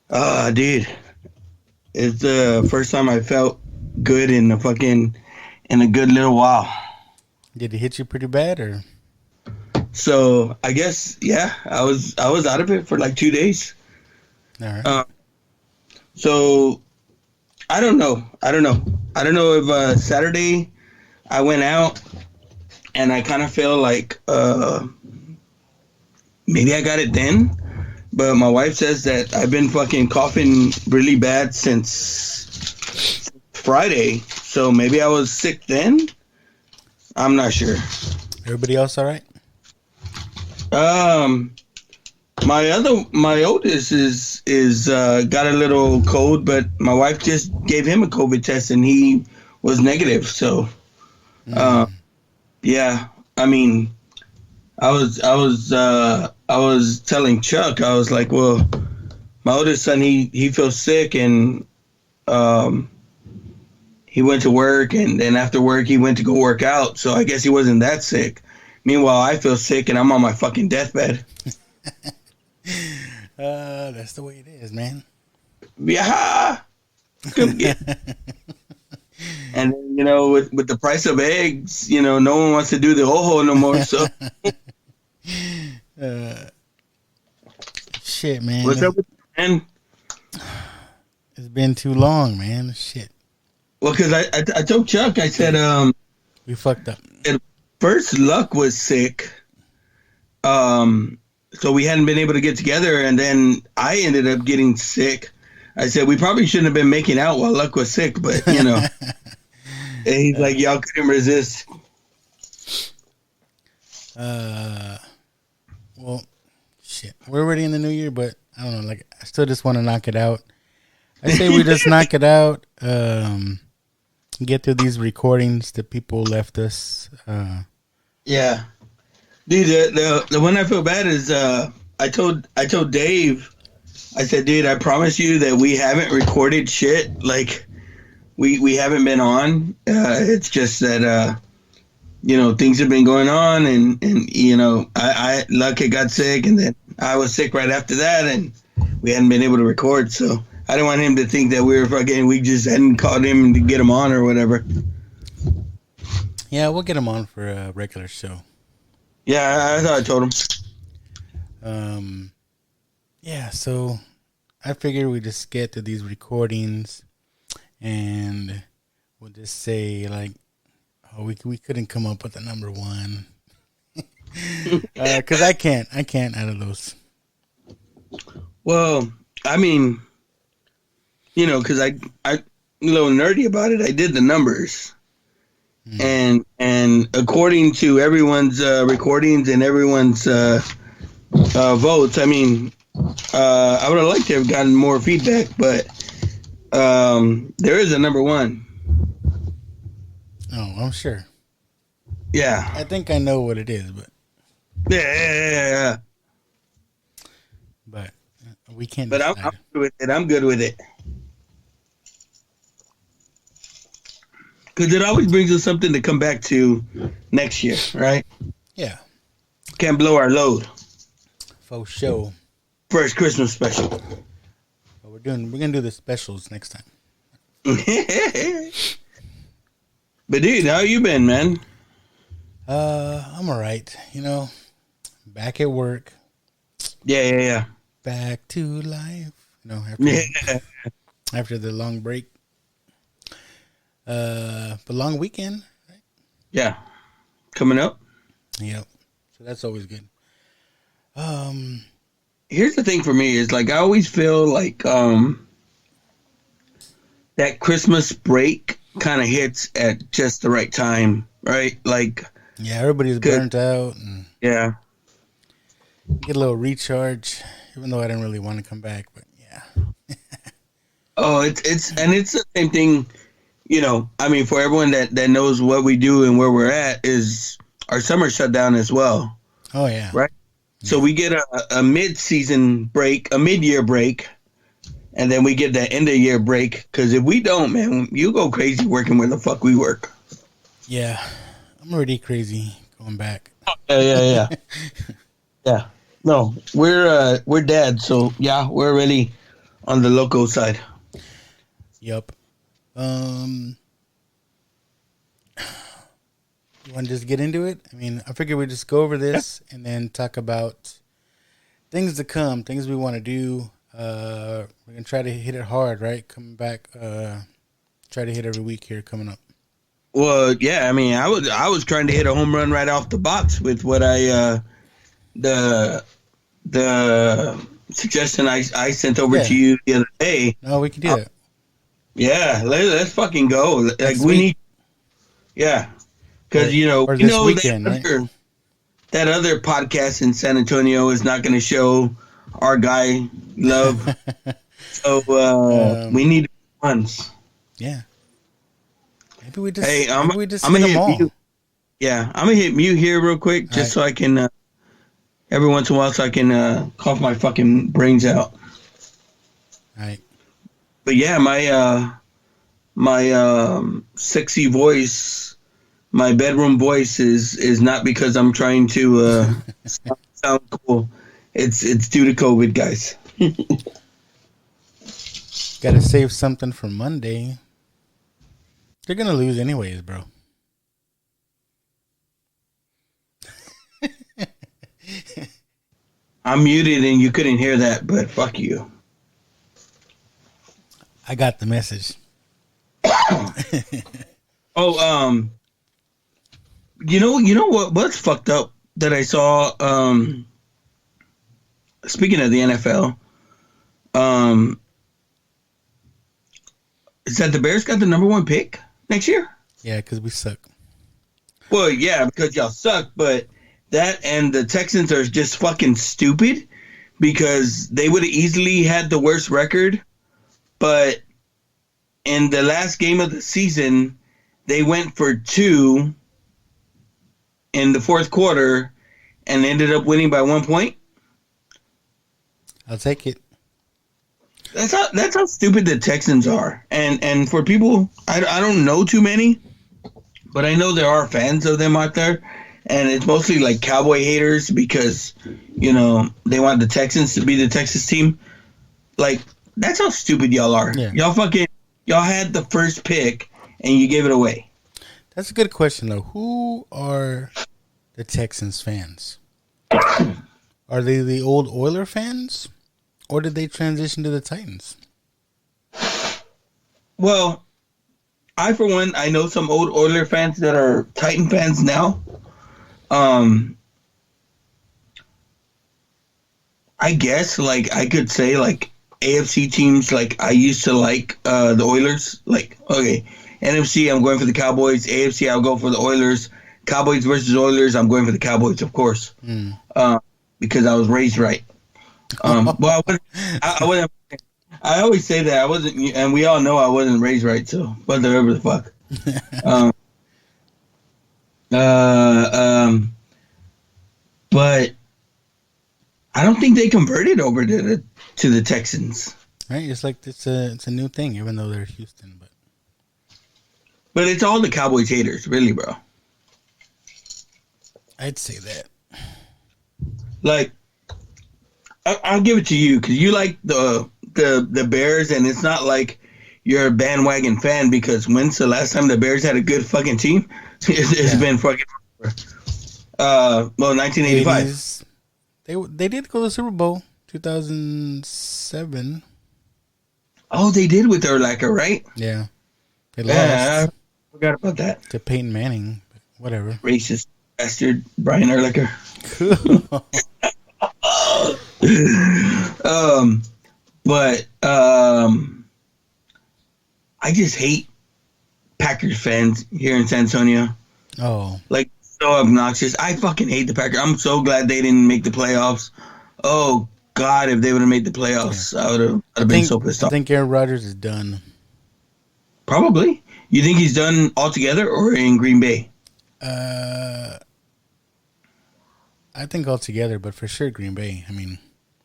Dude, it's the first time I felt good in a good little while. Did it hit you pretty bad, or? So I guess yeah, I was out of it for like 2 days. All right. Uh, so I don't know. I don't know if Saturday I went out and I kind of feel like maybe I got it then. But my wife says that I've been fucking coughing really bad since Friday. So maybe I was sick then. I'm not sure. Everybody else all right? Um, my oldest is got a little cold, but my wife just gave him a COVID test and he was negative. So uh, Mm. yeah, I mean, I was telling Chuck, I was like, well, my oldest son he feels sick and um he went to work and then after work he went to go work out. So I guess he wasn't that sick. Meanwhile, I feel sick and I'm on my fucking deathbed. That's the way it is, man. Yeah. Come get. And with the price of eggs, no one wants to do the ojo no more. So uh, Shit, what's man. up with you, man? It's been too long, man. Shit. Well, because I told Chuck, I said, We fucked up. at first Luck was sick, so we hadn't been able to get together, and then I ended up getting sick. I said we probably shouldn't have been making out while Luck was sick, but and he's like, y'all couldn't resist. uh, well, shit. We're already in the new year, but I don't know. Like, I still just want to knock it out. I say we just knock it out. Get through these recordings that people left us. Yeah, dude. The one I feel bad is I told Dave. I said, dude, I promise you that we haven't recorded shit. Like we haven't been on. It's just that things have been going on, and I Luck had got sick, and then I was sick right after that, and we hadn't been able to record. So I don't want him to think that we just hadn't called him to get him on or whatever. Yeah, we'll get them on for a regular show. Yeah, I thought I told him. Yeah, so I figured we just get to these recordings and we'll just say like, oh, we couldn't come up with a number one, because I can't out of those. Well, I mean, because I a little nerdy about it. I did the numbers, and according to everyone's recordings and everyone's votes, I mean, I would have liked to have gotten more feedback, but there is a number one. Oh, I'm sure. Yeah, I think I know what it is, yeah. but we can't But I'm decide. good with it. I'm good with it because it always brings us something to come back to next year, right? Yeah, Can't blow our load. for sure. First Christmas special. But we're gonna do the specials next time. But dude, how you been, man? I'm all right. Back at work, Yeah. back to life. Yeah. After the long break, but long weekend. Yeah. Coming up. Yep. So that's always good. Here's the thing for me is like I always feel like that Christmas break kind of hits at just the right time, right? Like Yeah, everybody's good. burnt out and Yeah. get a little recharge. Even though I didn't really want to come back, but yeah. Oh, it's the same thing, I mean for everyone that knows what we do and where we're at is our summer shut down as well, Oh yeah. right? So we get a mid-season break, a mid-year break, and then we get that end-of-year break. Because if we don't, man, you go crazy working where the fuck we work. Yeah. I'm already crazy going back. Yeah. No, we're dads, so yeah, we're already on the local side. Yep. You want to just get into it? I mean, I figure we just go over this and then talk about things to come, things we want to do. We're gonna try to hit it hard, right? Coming back, try to hit every week here coming up. Well, yeah, I mean, I was trying to hit a home run right off the box with what the suggestion I sent over to you the other day. No, we can do that. Yeah, let's fucking go. Like Next we week? need, yeah, because you know Or we this know weekend, right? that other podcast in San Antonio is not going to show our guy love. So we need ones. Yeah. Maybe we just. Hey, maybe we just I'm hit gonna them hit all. mute. Yeah, I'm gonna hit mute here real quick, just so I can every once in a while, so I can cough my fucking brains out. All right. But yeah, my sexy voice, my bedroom voice is not because I'm trying to sound cool. It's due to COVID, guys. Got to save something for Monday. They're gonna lose anyways, bro. I'm muted and you couldn't hear that, but fuck you. I got the message. Oh, you know what's fucked up that I saw. Speaking of the NFL, is that the Bears got the number 1 pick next year? Yeah, because we suck. Well, yeah, because y'all suck, but that and the Texans are just fucking stupid because they would have easily had the worst record, but in the last game of the season, they went for 2 in the fourth quarter and ended up winning by 1 point. I'll take it. That's how stupid the Texans are. And for people, I don't know too many, but I know there are fans of them out there, and it's mostly like Cowboy haters because, you know, they want the Texans to be the Texas team. Like, that's how stupid y'all are. Yeah. Y'all had the first pick and you gave it away. That's a good question, though. Who are the Texans fans? Are they the old Oiler fans? Or did they transition to the Titans? Well, I, for one, I know some old Oiler fans that are Titan fans now. I guess, like, I could say, like, AFC teams, like, I used to like the Oilers. Like, okay, NFC, I'm going for the Cowboys. AFC, I'll go for the Oilers. Cowboys versus Oilers, I'm going for the Cowboys, of course. Because I was raised right. Well, I wasn't. I always say that I wasn't, and we all know I wasn't raised right. So whatever the fuck. But I don't think they converted over to the Texans. Right? It's like it's a new thing, even though they're Houston. But it's all the Cowboys haters, really, bro. I'd say that. Like, I'll give it to you because you like the Bears, and it's not like you're a bandwagon fan because when's the last time the Bears had a good fucking team? It's been fucking 1985. 80s. They did go to the Super Bowl 2007. Oh, they did with Urlacher, right? Yeah, they Yeah, lost I forgot about that. to Peyton Manning. But whatever. Racist bastard, Brian Urlacher. But I just hate Packers fans here in San Antonio. Oh, Like, so obnoxious. I fucking hate the Packers. I'm so glad they didn't make the playoffs. Oh God, if they would have made the playoffs, I would have been so pissed I off. think Aaron Rodgers is done. Probably. You think he's done altogether or in Green Bay? I think altogether, but for sure Green Bay. I mean,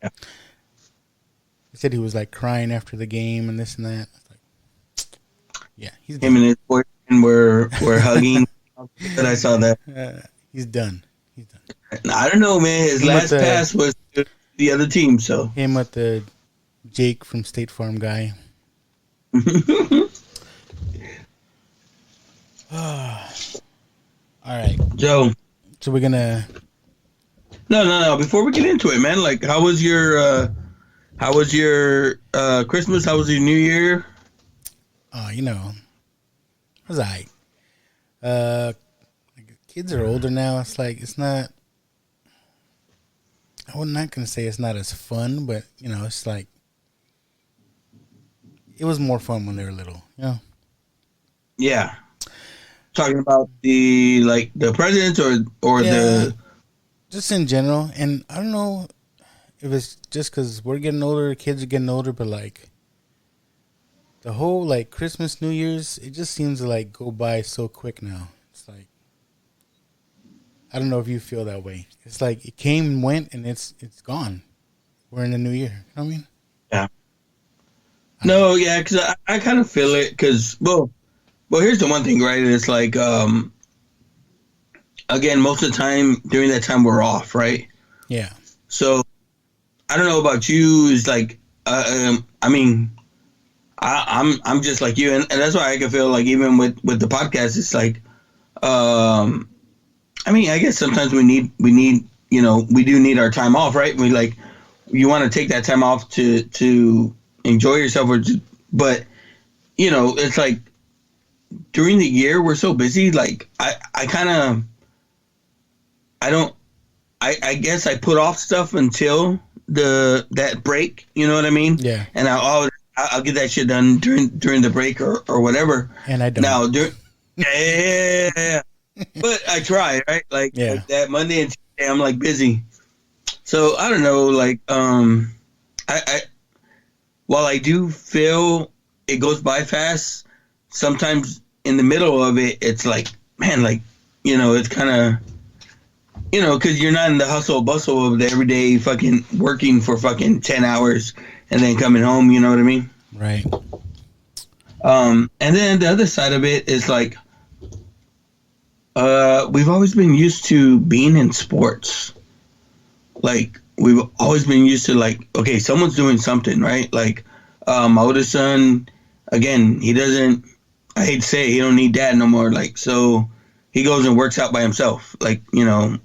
Yeah. he said he was like crying after the game and this and that. Like, yeah, he's Him done. and his boyfriend were hugging. But I saw that. He's done. He's done. I don't know, man. His Him with last the- pass was to the other team, so Him with the Jake from State Farm guy. All right. Joe. So we're gonna. No. Before we get into it, man, like, how was your Christmas? How was your New Year? You know, it was alright. Kids are older now. It's like it's not. I'm not gonna say it's not as fun, but you know, it's like it was more fun when they were little. You know. Yeah. Talking about the presidents or the just in general, and I don't know if it's just because we're getting older, kids are getting older, but like the whole like Christmas, New Year's, it just seems to like go by so quick now. It's like I don't know if you feel that way. It's like it came and went, and it's gone. We're in the new year. You know what I mean? Yeah. No, yeah, because I kind of feel it. Because well, here's the one thing, right? It's like again, most of the time during that time we're off, right? Yeah. So I don't know about you. It's like I mean, I'm just like you, and that's why I can feel like even with the podcast, it's like I mean, I guess sometimes we need you know, we do need our time off, right? We like you want to take that time off to enjoy yourself, but you know, it's like during the year we're so busy. Like I kind of I don't I guess I put off stuff until that break. You know what I mean? Yeah. And I'll get that shit done during the break or whatever. And I don't. Now, yeah. But I try, right? Like that Monday and Tuesday, I'm like busy. So I don't know. Like, I while I do feel it goes by fast, sometimes in the middle of it, it's like, man, like, you know, it's kind of, you know, because you're not in the hustle bustle of the everyday fucking working for fucking 10 hours and then coming home. You know what I mean? Right. And then the other side of it is like, we've always been used to being in sports. Like, we've always been used to, like, okay, someone's doing something, right? Like, my oldest son, again, he doesn't, I hate to say it, he don't need dad no more. Like, so he goes and works out by himself. Like, you know,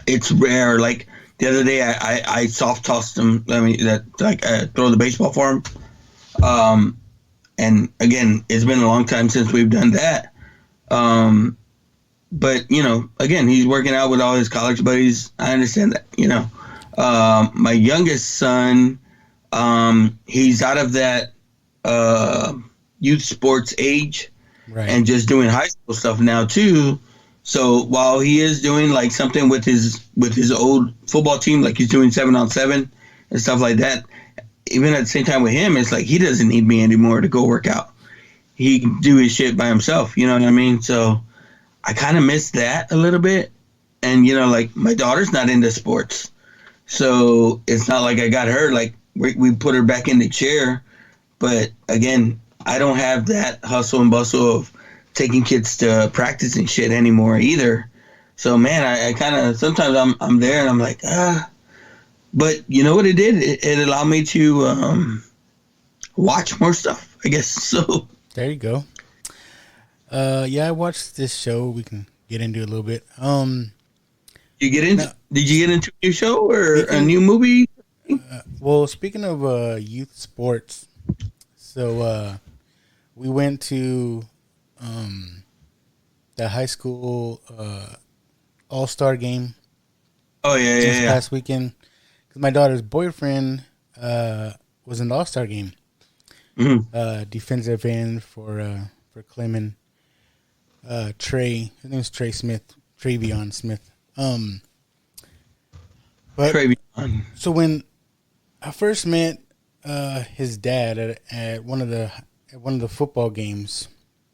it's rare. Like, the other day I soft tossed him, I throw the baseball for him. And again, it's been a long time since we've done that. But, you know, again, he's working out with all his college buddies. I understand that, you know. My youngest son, he's out of that youth sports age, right, and just doing high school stuff now too. So while he is doing like something with his old football team, like he's doing 7-on-7 and stuff like that, even at the same time with him, it's like he doesn't need me anymore to go work out. He can do his shit by himself. You know what I mean? So I kind of miss that a little bit. And, you know, like my daughter's not into sports. So it's not like I got her, like we put her back in the chair. But again, I don't have that hustle and bustle of taking kids to practice and shit anymore either. So, man, I kind of, sometimes I'm there and I'm like, But you know what it did? It allowed me to watch more stuff, I guess. So there you go. Yeah, I watched this show. We can get into it a little bit. Did you get into a new show or a new movie? Well, speaking of youth sports, so we went to the high school all-star game. Oh yeah, this past weekend. Because my daughter's boyfriend was in the all-star game. Mm-hmm. Defensive end for Clemson. Trey, his name is Travion Smith. But Travion. So when I first met his dad at one of the football games,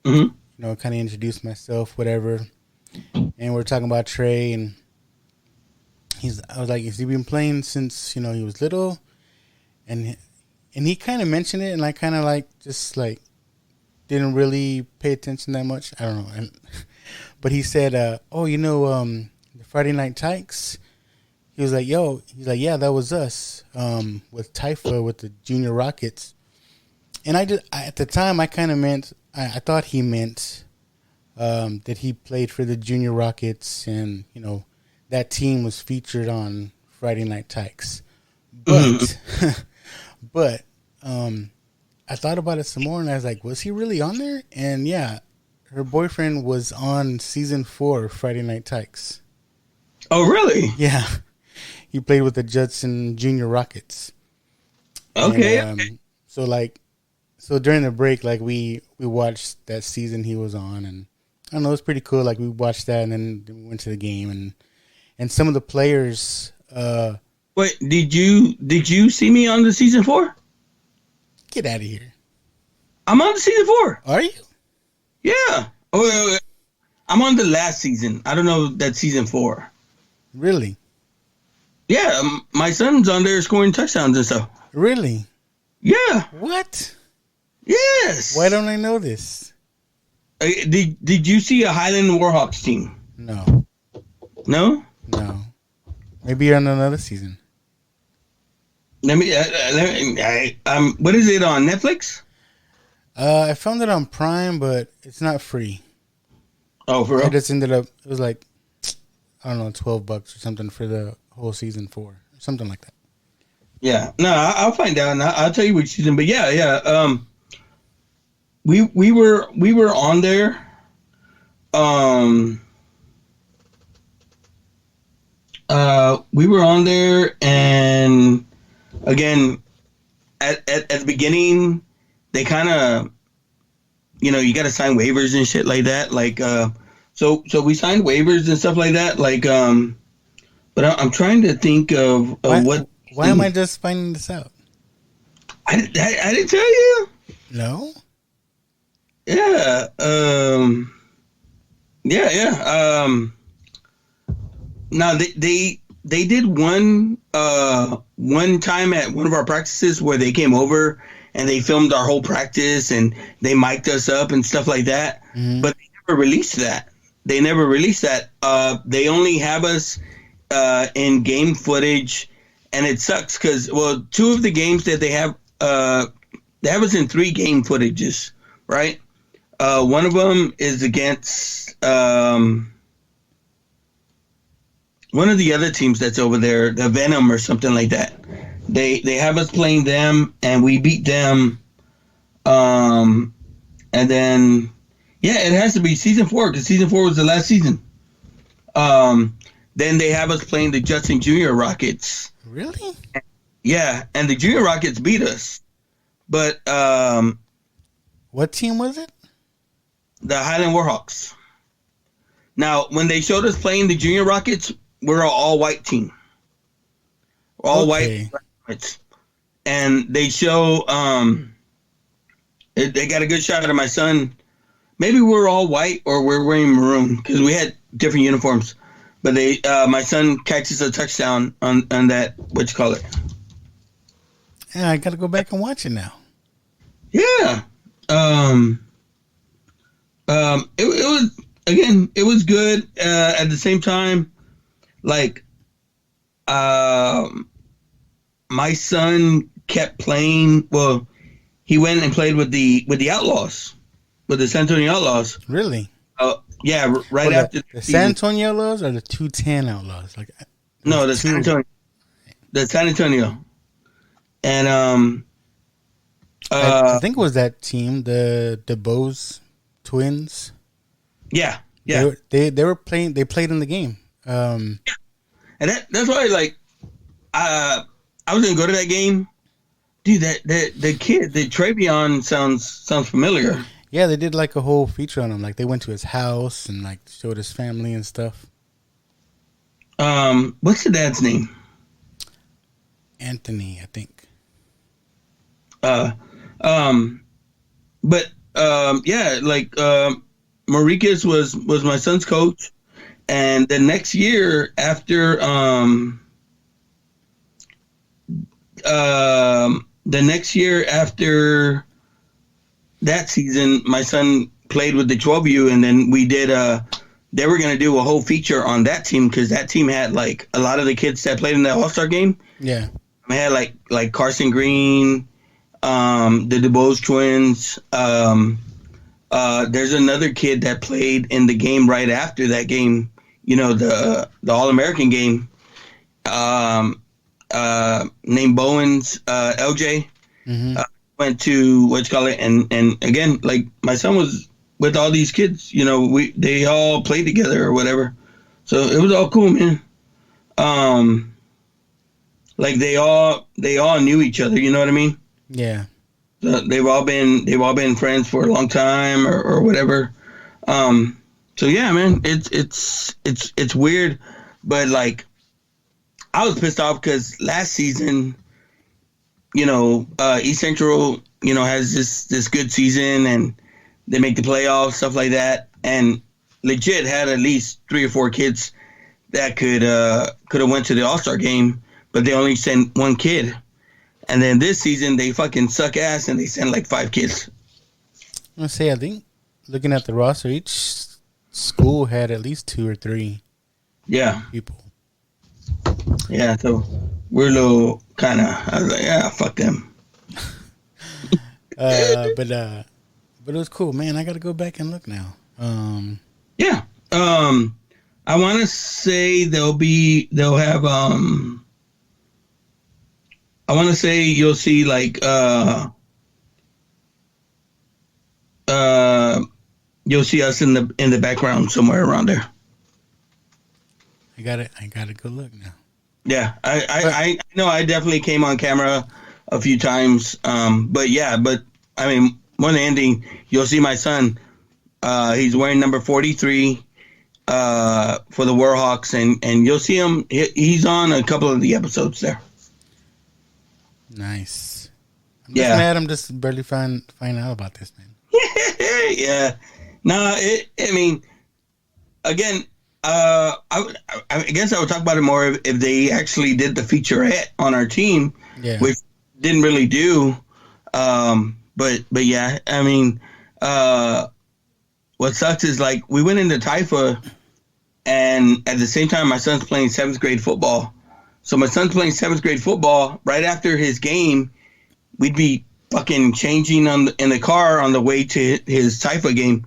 mm-hmm, you know, kind of introduced myself, whatever, and we're talking about Trey, and I was like, has he been playing since, you know, he was little? And he kind of mentioned it, and I kind of just didn't really pay attention that much. I don't know. But he said, oh, you know, the Friday Night Tykes, he was like, "Yo," he's like, "Yeah, that was us with Typha with the Junior Rockets." And at the time, I kind of meant, I thought he meant that he played for the Junior Rockets, and that team was featured on Friday Night Tykes. But, but I thought about it some more, and I was like, was he really on there? And yeah, her boyfriend was on season 4 of Friday Night Tykes. Oh, really? Yeah, he played with the Judson Junior Rockets. Okay. And, so during the break, like we watched that season he was on, and I don't know, it was pretty cool. Like we watched that, and then we went to the game, and some of the players. Wait, did you see me on the season 4? Get out of here! I'm on the season 4. Are you? Yeah. Oh, I'm on the last season. I don't know if that's season 4. Really? Yeah, my son's on there scoring touchdowns and stuff. Really? Yeah. What? Yes. Why don't I know this? Did you see a Highland Warhawks team? No. No. No. Maybe you're on another season. What is it on Netflix? I found it on Prime, but it's not free. Oh, for real? I just ended up. It was like, I don't know, $12 or something for the whole season 4, something like that. Yeah. No, I'll find out and I'll tell you which season. But yeah. We were on there. We were on there, and again, at the beginning, they kind of, you got to sign waivers and shit like that. Like, so we signed waivers and stuff like that. Like, but I'm trying to think of what. Why am I just finding this out? I didn't tell you. No. Yeah. Yeah. Now they did one time at one of our practices where they came over and they filmed our whole practice and they mic'd us up and stuff like that. Mm-hmm. But they never released that. They only have us in game footage, and it sucks because 2 of the games that they have us in 3 game footages, right? One of them is against one of the other teams that's over there, the Venom or something like that. They have us playing them, and we beat them. And then, it has to be season 4 because season 4 was the last season. Then they have us playing the Judson Junior Rockets. Really? Yeah, and the Junior Rockets beat us. But what team was it? The Highland Warhawks. Now, when they showed us playing the Junior Rockets, we're an all-white team. All white. And they show, they got a good shot of my son. Maybe we're all white or we're wearing maroon because we had different uniforms. But my son catches a touchdown on that, it? Yeah, I got to go back and watch it now. Yeah. It was good. At the same time, like, my son kept playing. Well, he went and played with the Outlaws, with the San Antonio Outlaws. Really? Yeah, right after the San Antonio Outlaws or the 210 Outlaws? Like, no, the San Antonio. The San Antonio, and I think it was that team, the DeBose twins. Yeah. They were playing. They played in the game. And that's why, like, I was gonna go to that game, dude. The kid, the Travion sounds familiar. Yeah, they did like a whole feature on him. Like they went to his house and like showed his family and stuff. What's the dad's name? Anthony, I think. Marquez was my son's coach, and the next year after that season, my son played with the 12U, and then we did they were gonna do a whole feature on that team because that team had like a lot of the kids that played in the All-Star game. Yeah. They had like Carson Green, the DuBose twins. There's another kid that played in the game right after that game. You know, the All-American game. Named Bowens, LJ. Mm-hmm. Went to and again, like my son was with all these kids. You know, they all played together or whatever. So it was all cool, man. Like they all knew each other. You know what I mean? Yeah. So they've all been friends for a long time or whatever. So yeah, man, it's weird, but like I was pissed off because last season, you know, East Central, you know, has this good season and they make the playoffs, stuff like that, and legit had at least 3 or 4 kids that could have went to the All-Star game, but they only sent 1 kid. And then this season they fucking suck ass and they send like 5 kids. I think looking at the roster, each school had at least 2 or 3 people. Yeah, so we're a little kind of, I was like, yeah, fuck them. But it was cool, man. I got to go back and look now. Yeah. I want to say they'll have, I want to say you'll see like, you'll see us in the background somewhere around there. I got to go look now. Yeah, I know I definitely came on camera a few times. But I mean, more than anything, you'll see my son. He's wearing number 43 for the Warhawks, and you'll see him. He's on a couple of the episodes there. Nice. I'm just mad. I'm just barely find out about this, man. Yeah. No, I mean, again. I guess I would talk about it more if they actually did the featurette on our team, which didn't really do. But yeah, I mean, what sucks is like we went into Taifa, and at the same time, my son's playing 7th grade football. So my son's playing 7th grade football. Right after his game, we'd be fucking changing in the car on the way to his Taifa game.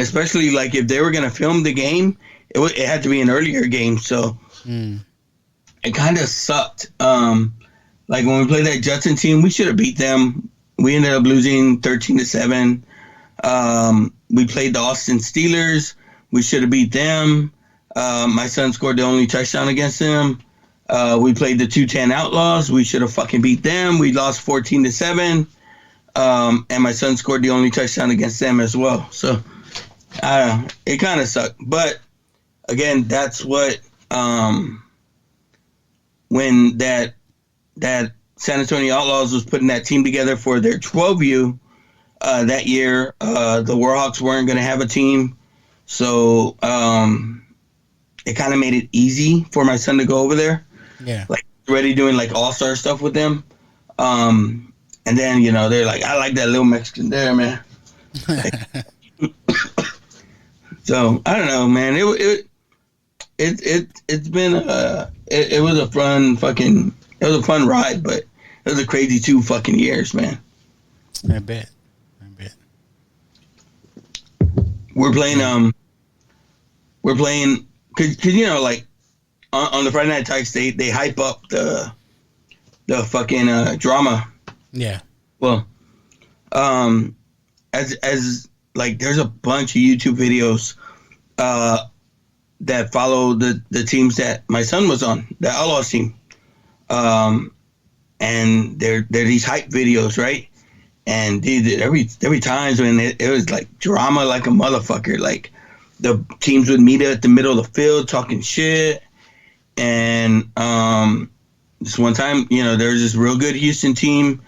Especially like if they were gonna film the game, it had to be an earlier game, so it kind of sucked. Like when we played that Judson team, we should have beat them. We ended up losing 13-7. We played the Austin Steelers. We should have beat them. My son scored the only touchdown against them. We played the 210 Outlaws. We should have fucking beat them. We lost 14-7. And my son scored the only touchdown against them as well. So. It kind of sucked, but again, that's what when that San Antonio Outlaws was putting that team together for their 12U that year. The Warhawks weren't going to have a team, so it kind of made it easy for my son to go over there. Yeah, like already doing like all-star stuff with them. And then they're like, I like that little Mexican there, man. So I don't know, man. It's been it was a fun ride, but it was a crazy 2 fucking years, man. I bet. We're playing because like on the Friday Night Tykes they hype up the fucking drama. Yeah. Well, as like there's a bunch of YouTube videos that follow the teams that my son was on, the Outlaws team. And they're these hype videos, right? And dude, every time when it was like drama like a motherfucker. Like the teams would meet at the middle of the field talking shit. And this one time, there was this real good Houston team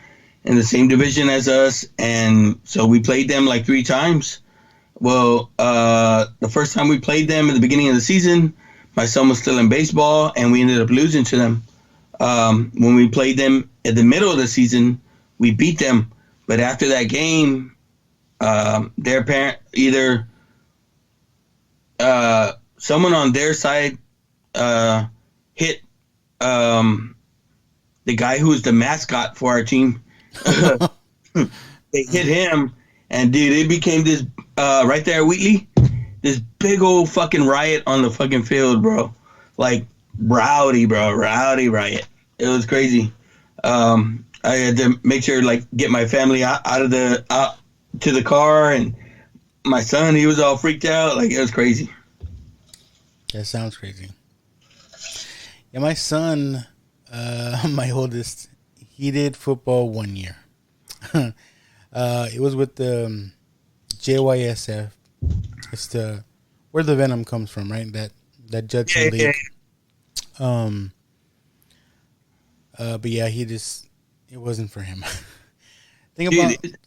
in the same division as us, and so we played them like 3 times. Well, the first time we played them at the beginning of the season, my son was still in baseball, and we ended up losing to them. When we played them at the middle of the season, we beat them. But after that game, their parent, either someone on their side hit the guy who was the mascot for our team. They hit him, and dude, it became this right there at Wheatley, this big old fucking riot on the fucking field, bro. Like rowdy, bro, rowdy riot. It was crazy. I had to make sure like get my family out to the car, and my son, he was all freaked out. Like, it was crazy. That sounds crazy. Yeah, my son, my oldest, he did football 1 year. It was with the JYSF. It's the where the Venom comes from, right? That Judson League. But yeah, it wasn't for him. Think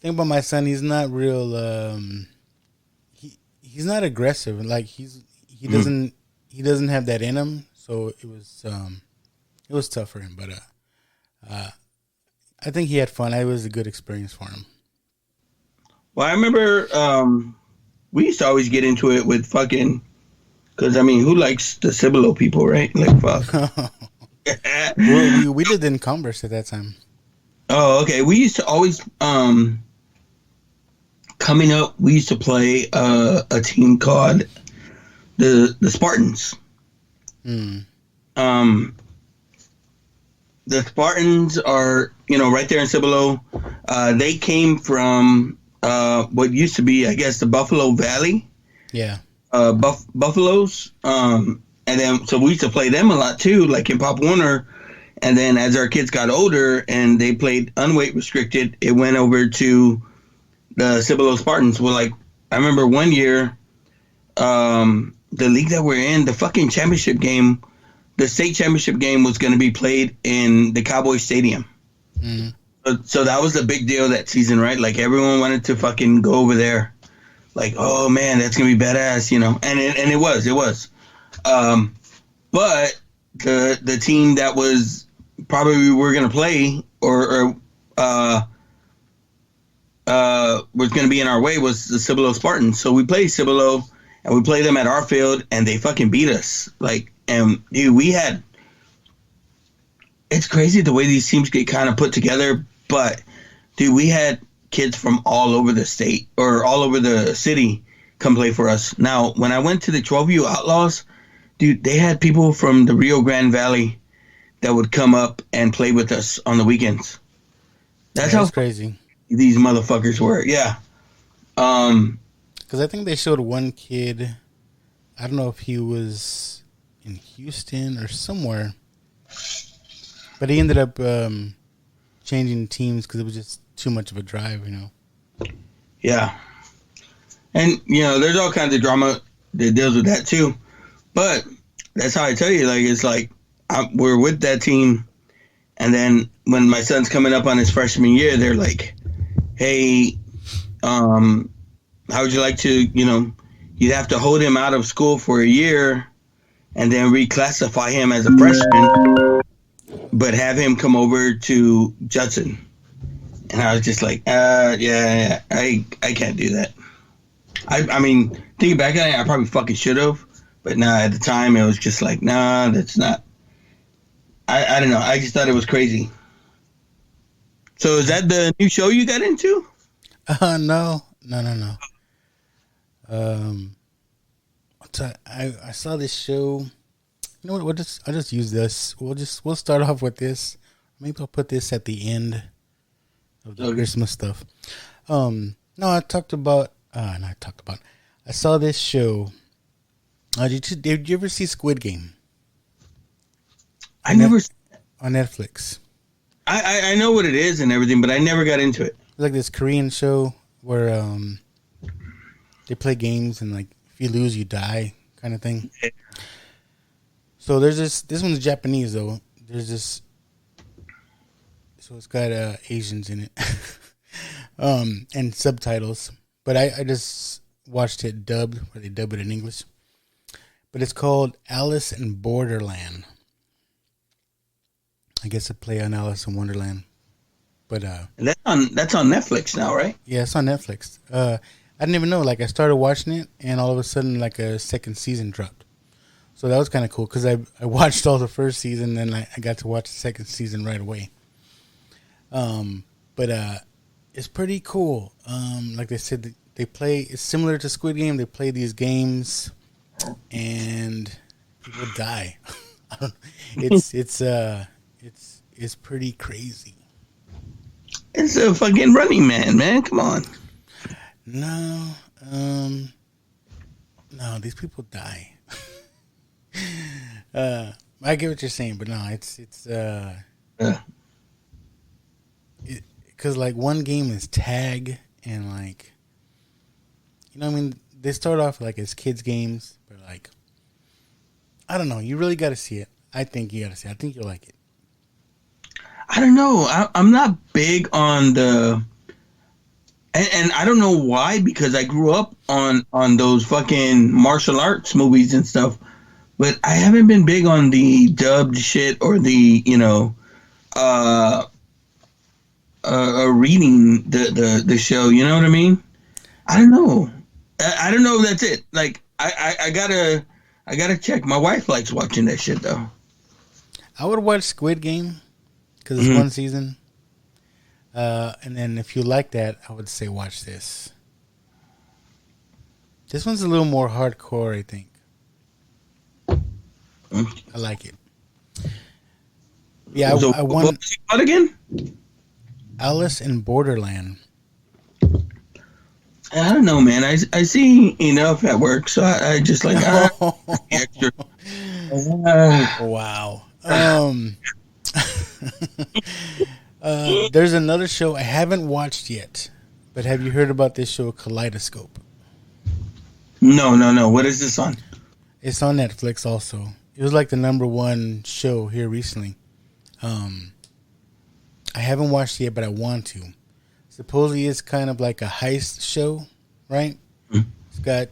about my son. He's not real. He's not aggressive. Like he doesn't have that in him. So it was tough for him. But I think he had fun. It was a good experience for him. Well, I remember we used to always get into it with fucking, because I mean, who likes the Cibolo people, right? Like, fuck. we lived in Converse at that time. Oh, okay. We used to always coming up. We used to play a team called the Spartans. The Spartans are, right there in Cibolo. They came from what used to be, I guess, the Buffalo Valley. Yeah. Buffaloes. And then, so we used to play them a lot too, like in Pop Warner. And then as our kids got older and they played unweight restricted, it went over to the Cibolo Spartans. Well, like, I remember one year, the league that we're in, the fucking championship game, the state championship game was going to be played in the Cowboy Stadium. So that was the big deal that season, right? Like, everyone wanted to fucking go over there. Like, oh man, that's going to be badass, And it was. But the team that was probably we were going to play or was going to be in our way was the Cibolo Spartans. So we played Cibolo, and we played them at our field, and they fucking beat us. Like, and dude, it's crazy the way these teams get kind of put together, but dude, we had kids from all over the state or all over the city come play for us. Now, when I went to the 12U Outlaws, dude, they had people from the Rio Grande Valley that would come up and play with us on the weekends. That's how crazy these motherfuckers were. Yeah. Because I think they showed one kid, I don't know if he was in Houston or somewhere, but he ended up changing teams because it was just too much of a drive, Yeah. And, there's all kinds of drama that deals with that too. But that's how I tell you, like, it's like we're with that team, and then when my son's coming up on his freshman year, they're like, hey, how would you like to, you'd have to hold him out of school for a year and then reclassify him as a freshman, but have him come over to Judson. And I was just like, yeah, I can't do that. I mean, thinking back on it, I probably fucking should have. But nah, at the time, it was just like, nah, that's not. I don't know. I just thought it was crazy. So is that the new show you got into? No. I saw this show. You know what? I'll just use this. We'll start off with this. Maybe I'll put this at the end of the Christmas stuff. No, I saw this show. Did you ever see Squid Game? I never. On Netflix. I know what it is and everything, but I never got into it. It's like this Korean show where they play games and like if you lose, you die kind of thing. Yeah. So there's this one's Japanese though. There's this. So it's got Asians in it and subtitles. But I just watched it dubbed, where they dub it in English. But it's called Alice in Borderland. I guess a play on Alice in Wonderland. But that's on Netflix now, right? Yeah, it's on Netflix. I I didn't even know. Like, I started watching it, and all of a sudden, like, a second season dropped. So that was kind of cool because I watched all the first season, and I got to watch the second season right away. But it's pretty cool. Like they said, they play. It's similar to Squid Game. They play these games, and people die. It's pretty crazy. It's a fucking Running Man. Come on. No, these people die. I get what you're saying, but no, it's because like one game is tag, and like, you know what I mean, they start off like as kids games, but like, I don't know, you really got to see it. I think you got to see it. I think you'll like it. I don't know. I'm not big on the, and I don't know why, because I grew up on those fucking martial arts movies and stuff, but I haven't been big on the dubbed shit or the, you know, reading the show. You know what I mean? I don't know. I don't know if that's it. Like, I gotta check. My wife likes watching that shit though. I would watch Squid Game because it's one season. And then if you like that, I would say watch this. This one's a little more hardcore, I think. I like it. Yeah, I want. What was it called again? Alice in Borderland. I don't know, man. I see enough at work, so I just like extra. Wow. There's another show I haven't watched yet, but have you heard about this show, Kaleidoscope? No. What is this on? It's on Netflix also. It was like the #1 show here recently. I haven't watched it yet, but I want to. Supposedly it's kind of like a heist show, right? Mm-hmm. It's got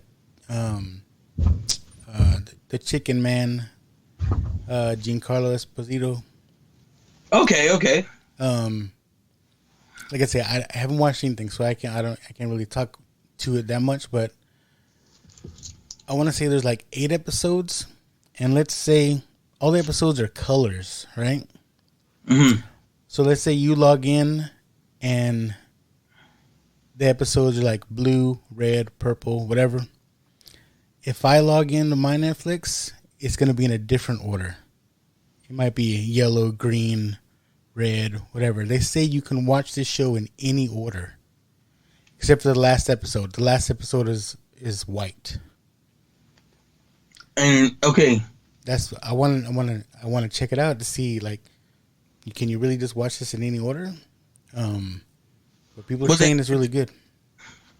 the Chicken Man, Giancarlo Esposito. Okay. Like I say, I haven't watched anything, so I can't really talk to it that much. But I want to say there's like 8 episodes, and let's say all the episodes are colors, right? Mm-hmm. So let's say you log in, and the episodes are like blue, red, purple, whatever. If I log into my Netflix, it's going to be in a different order. It might be yellow, green, red, whatever. They say you can watch this show in any order, except for the last episode. The last episode is white. And okay, that's I want to check it out to see, like, can you really just watch this in any order? But people are saying it's really good.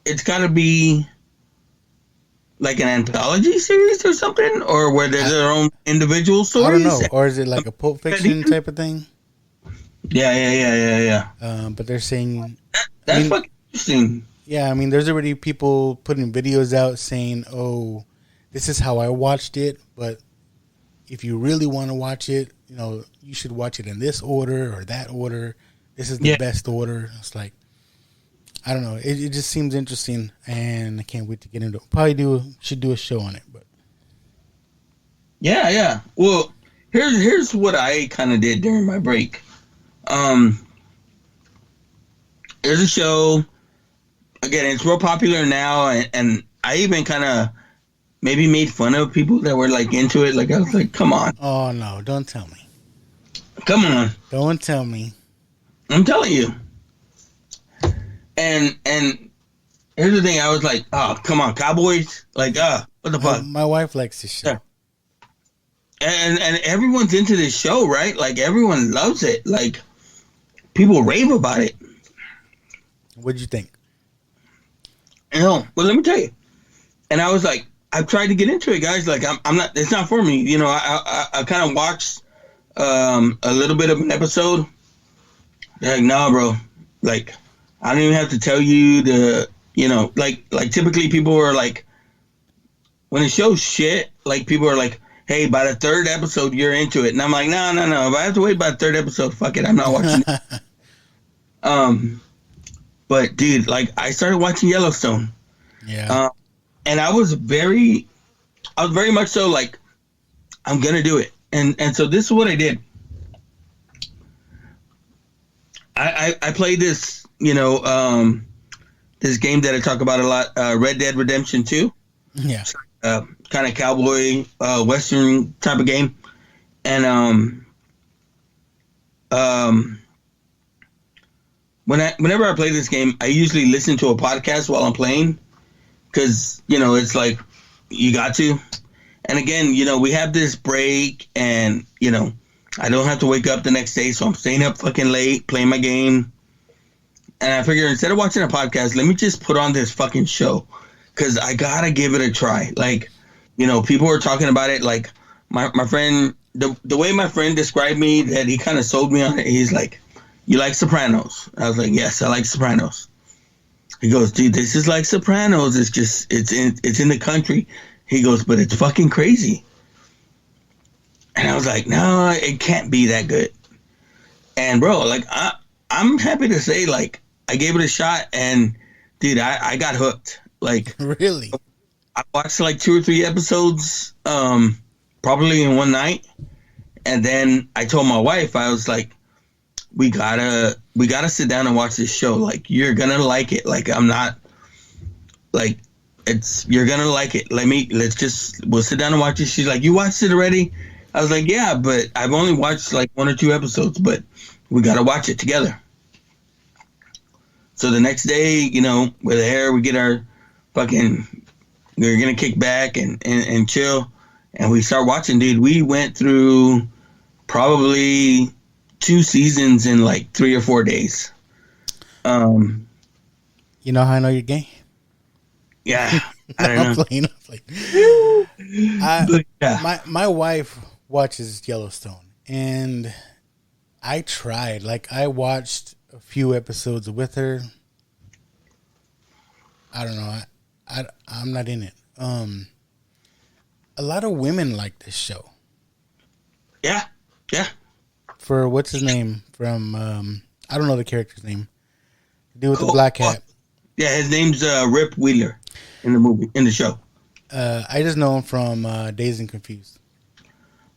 It's got to be like an anthology series or something, or where there's their own individual stories. I don't know, or is it like a Pulp Fiction type of thing? Yeah. But they're saying that's fucking interesting. Yeah, I mean, there's already people putting videos out saying, "Oh, this is how I watched it," but if you really want to watch it, you know, you should watch it in this order or that order. This is the best order. It's like, I don't know. It just seems interesting, and I can't wait to get into it. Probably should do a show on it, but yeah. Well, here's what I kind of did during my break. There's a show. Again, it's real popular now, and I even kind of maybe made fun of people that were like into it. Like, I was like, come on. Oh no! Don't tell me. Come on. Don't tell me. I'm telling you. And here's the thing. I was like, oh, come on, Cowboys. Like, what the fuck? My wife likes this show. Yeah. And everyone's into this show, right? Like, everyone loves it. Like, people rave about it. What'd you think? You know, well, let me tell you. And I was like, I've tried to get into it, guys. Like, I'm not. It's not for me. You know, I kind of watched a little bit of an episode. They're like, nah, bro. Like, I don't even have to tell you the. You know, like typically people are like, when the show's shit, like people are like, hey, by the 3rd episode you're into it, and I'm like, no. If I have to wait by the 3rd episode, fuck it, I'm not watching it. But dude, like, I started watching Yellowstone, Yeah. And I was very much so like, I'm gonna do it. And so this is what I did. I played this, this game that I talk about a lot, Red Dead Redemption 2. Yeah. Kind of cowboy, western type of game. And whenever I play this game, I usually listen to a podcast while I'm playing, because it's like you got to. And again, we have this break, and I don't have to wake up the next day, so I'm staying up fucking late playing my game. And I figure, instead of watching a podcast, let me just put on this fucking show, because I gotta give it a try. Like, people are talking about it. Like my friend, the way my friend described me, that he kind of sold me on it. He's like, "You like Sopranos?" I was like, "Yes, I like Sopranos." He goes, "Dude, this is like Sopranos. It's just it's in the country." He goes, "But it's fucking crazy." And I was like, "No, it can't be that good." And bro, like I'm happy to say, like, I gave it a shot, and dude, I got hooked. Like, really, I watched like 2 or 3 episodes, probably in one night, and then I told my wife, I was like, we gotta sit down and watch this show. Like, you're gonna like it. Like, I'm not like, you're gonna like it. We'll sit down and watch it. She's like, "You watched it already?" I was like, "Yeah, but I've only watched like 1 or 2 episodes, but we gotta watch it together." So the next day, we're there, we get our we're gonna kick back and chill, and we start watching. Dude, we went through probably 2 seasons in like 3 or 4 days. You know how I know you're gay? Yeah, I don't know. I'm playing. My wife watches Yellowstone, and I tried. Like, I watched a few episodes with her. I don't know. I'm not in it. A lot of women like this show. Yeah. For what's his name from? I don't know the character's name. The dude with the black hat. Yeah, his name's Rip Wheeler in the show. I just know him from Dazed and Confused.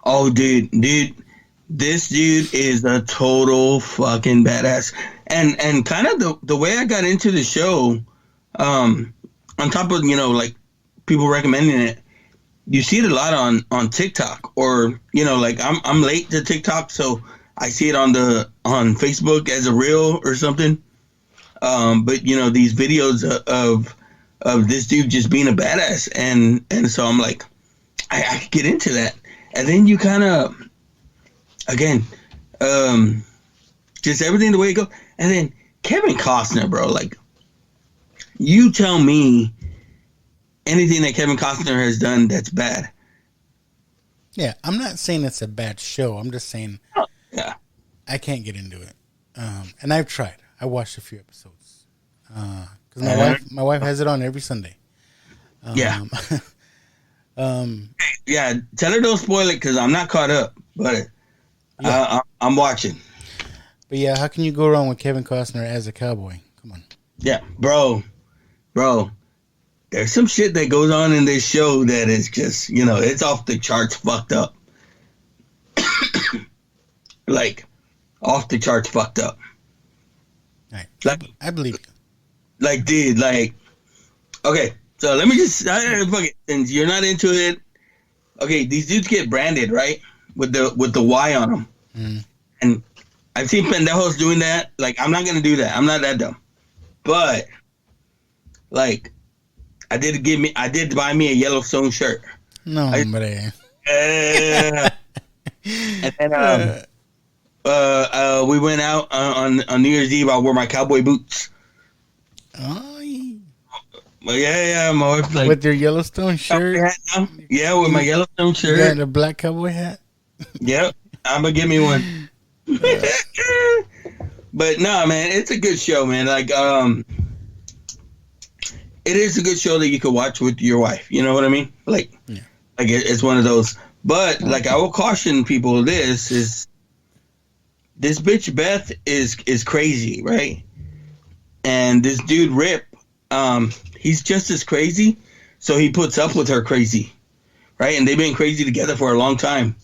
Oh, dude, this dude is a total fucking badass. And kind of the way I got into the show, on top of like people recommending it, you see it a lot on TikTok, or like I'm late to TikTok, so I see it on Facebook as a reel or something. But these videos of this dude just being a badass, and so I'm like, I could get into that. And then you kind of, again, just everything the way it goes. And then Kevin Costner, bro, like, you tell me anything that Kevin Costner has done that's bad. Yeah, I'm not saying it's a bad show. I'm just saying, yeah, I can't get into it. And I've tried. I watched a few episodes because my wife has it on every Sunday. Yeah. Yeah, tell her don't spoil it, because I'm not caught up, but I'm watching. But yeah, how can you go wrong with Kevin Costner as a cowboy? Come on. Yeah, bro, there's some shit that goes on in this show that is just, it's off the charts fucked up. Like, off the charts fucked up. Right. Like, I believe you. Like, dude, like, okay, so let me just, fuck it, since you're not into it, okay, these dudes get branded, right, with the Y on them. Mm. And I've seen pendejos doing that. Like, I'm not gonna do that. I'm not that dumb. But, like, I did buy me a Yellowstone shirt. No, hombre. And then we went out on New Year's Eve. I wore my cowboy boots. Oh, yeah. My wife, like, with your Yellowstone shirt. Yeah, with my Yellowstone shirt. You got a black cowboy hat. Yep, I'm gonna give me one. But no, man, it's a good show, man. Like, it is a good show that you could watch with your wife. You know what I mean? Like, yeah. Like, it's one of those. But, like, I will caution people, this bitch Beth is crazy, right? And this dude Rip, he's just as crazy, so he puts up with her crazy, right? And they've been crazy together for a long time.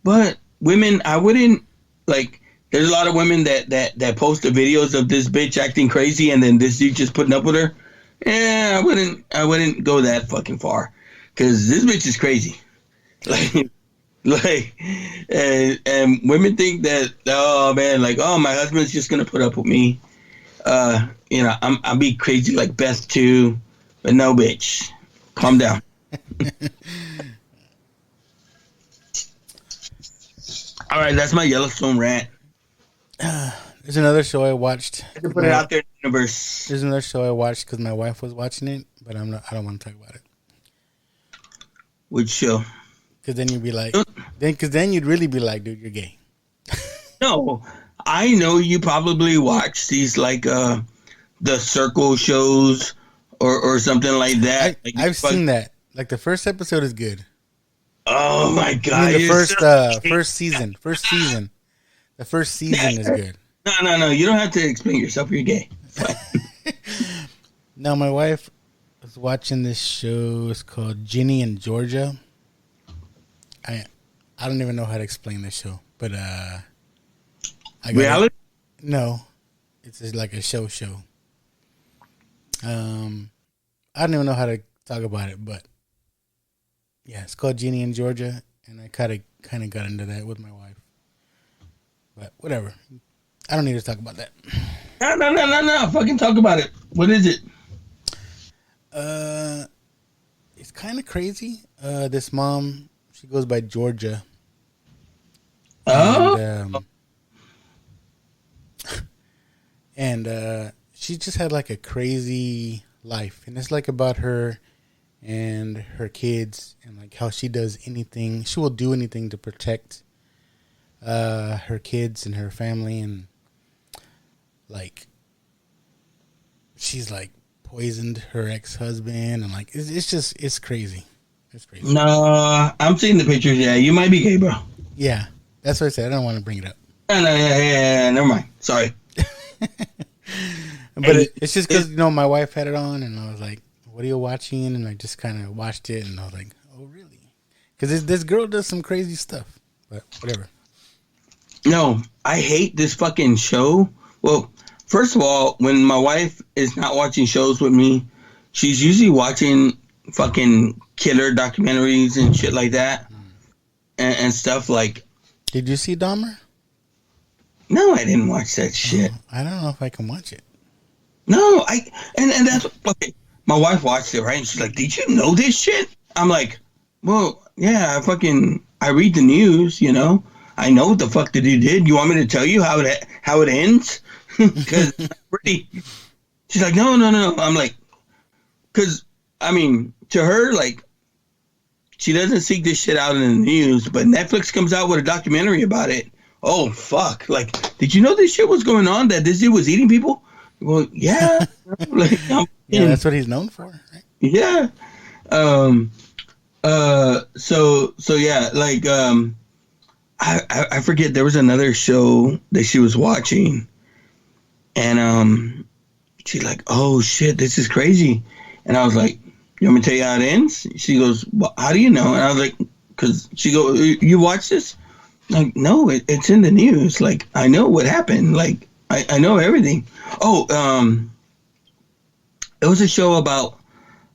But women, I wouldn't like. There's a lot of women that post the videos of this bitch acting crazy, and then this dude just putting up with her. Yeah, I wouldn't go that fucking far, because this bitch is crazy. Like, and women think that, oh man, like, oh, my husband's just gonna put up with me. I'll be crazy like Beth too, but no, bitch, calm down. All right, that's my Yellowstone rant. There's another show I watched. I can put it out there in the universe. There's another show I watched because my wife was watching it, but I don't want to talk about it. Which show? Because then you'd be like, then you'd really be like, dude, you're gay. No, I know you probably watch these like the circle shows or something like that. I've seen that. Like the first episode is good. Oh my god! I mean, first season. The first season is good. No. You don't have to explain yourself. You're gay. No, my wife was watching this show. It's called Ginny and Georgia. I don't even know how to explain this show, but reality? No, it's just like a show. I don't even know how to talk about it, but yeah, it's called Ginny and Georgia, and I kind of got into that with my wife. But whatever, I don't need to talk about that. No. Fucking talk about it. What is it? It's kind of crazy. This mom, she goes by Georgia. Oh. And she just had like a crazy life, and it's like about her and her kids, and like how she does anything. She will do anything to protect her kids and her family, and like she's like poisoned her ex-husband, and like it's crazy. It's crazy. No, I'm seeing the pictures. Yeah, you might be gay, bro. Yeah, that's what I said. I don't want to bring it up. No, yeah, never mind. Sorry. But it's just because, my wife had it on, and I was like, what are you watching? And I just kind of watched it, and I was like, oh, really? Because this girl does some crazy stuff, but whatever. No, I hate this fucking show. Well, first of all, when my wife is not watching shows with me, she's usually watching fucking killer documentaries and shit like that, and stuff like. Did you see Dahmer? No, I didn't watch that shit. I don't know if I can watch it. No, and that's okay. My wife watched it, right? And she's like, "Did you know this shit?" I'm like, "Well, yeah, I read the news, I know what the fuck the dude did. You want me to tell you how it ends? Because pretty." She's like, "No." I'm like, because to her, like, she doesn't seek this shit out in the news, but Netflix comes out with a documentary about it. Oh fuck! Like, did you know this shit was going on? That this dude was eating people? Well, yeah. Yeah, that's what he's known for, right? Yeah. So yeah, like, I forget, there was another show that she was watching, and she's like, "Oh shit, this is crazy," and I was like, "You want me to tell you how it ends?" She goes, "Well, how do you know?" And I was like, "Cause she go, you watch this?" Like, no, it's in the news. Like, I know what happened. Like, I know everything. Oh, it was a show about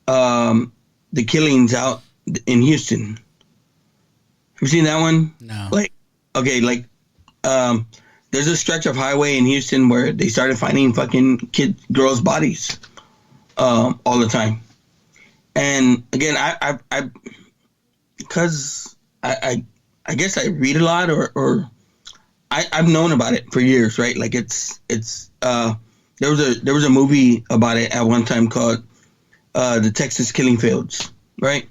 the killings out in Houston. Have you seen that one? No. Like, okay, like, there's a stretch of highway in Houston where they started finding fucking girls' bodies all the time. And again, I guess I read a lot, or I've known about it for years, right? Like there was a movie about it at one time called The Texas Killing Fields, right?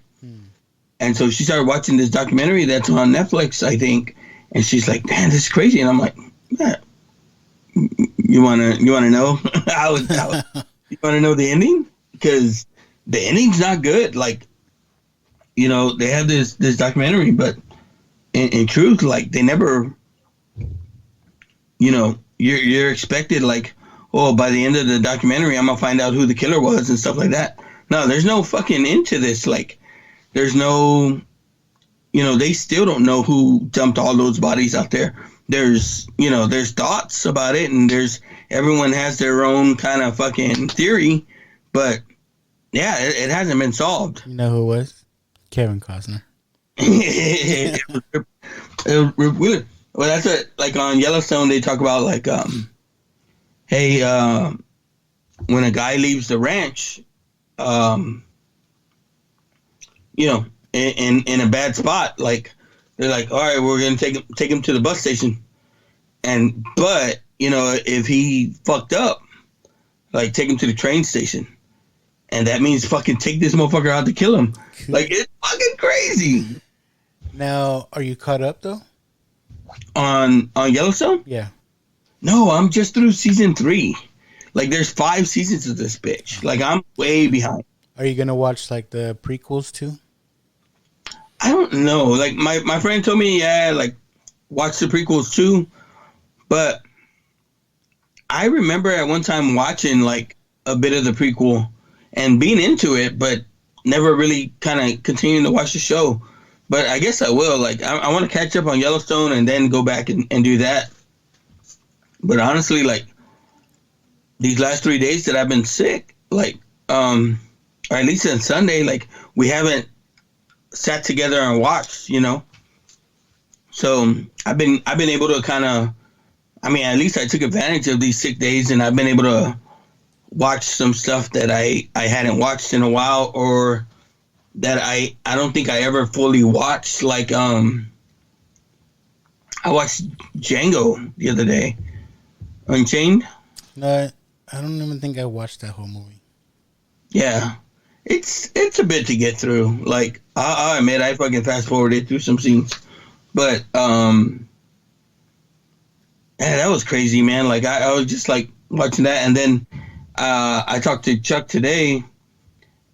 And so she started watching this documentary that's on Netflix, I think, and she's like, "Man, this is crazy." And I'm like, "Yeah, you wanna know how you wanna know the ending? Because the ending's not good. Like, they have this documentary, but in truth, like, they never, you're expected, like, oh, by the end of the documentary, I'm gonna find out who the killer was and stuff like that. No, there's no fucking into this. Like, there's no, they still don't know who dumped all those bodies out there. There's, there's thoughts about it, and everyone has their own kind of fucking theory, but yeah, it hasn't been solved. You know who it was? Kevin Costner. Well, that's what, like on Yellowstone, they talk about like, hey, when a guy leaves the ranch, in a bad spot, like they're like, all right, we're gonna take him to the bus station, but if he fucked up, like take him to the train station, and that means fucking take this motherfucker out to kill him. Like, it's fucking crazy. Now, are you caught up though? On Yellowstone? Yeah. No, I'm just through season 3. Like, there's 5 seasons of this bitch. Like, I'm way behind. Are you gonna watch like the prequels too? I don't know. Like, my friend told me, yeah, like, watch the prequels too. But I remember at one time watching like a bit of the prequel and being into it, but never really kind of continuing to watch the show. But I guess I will. Like, I want to catch up on Yellowstone and then go back and do that. But honestly, like, these last 3 days that I've been sick, like, or at least on Sunday, like, we haven't sat together and watched, So I've been able to kind of, at least I took advantage of these sick days, and I've been able to watch some stuff that I hadn't watched in a while, or that I don't think I ever fully watched. Like, I watched Django the other day. Unchained? No, I don't even think I watched that whole movie. Yeah. It's a bit to get through. Like, I'll admit, I fucking fast forwarded through some scenes. But, yeah, that was crazy, man. Like, I was just, like, watching that. And then I talked to Chuck today,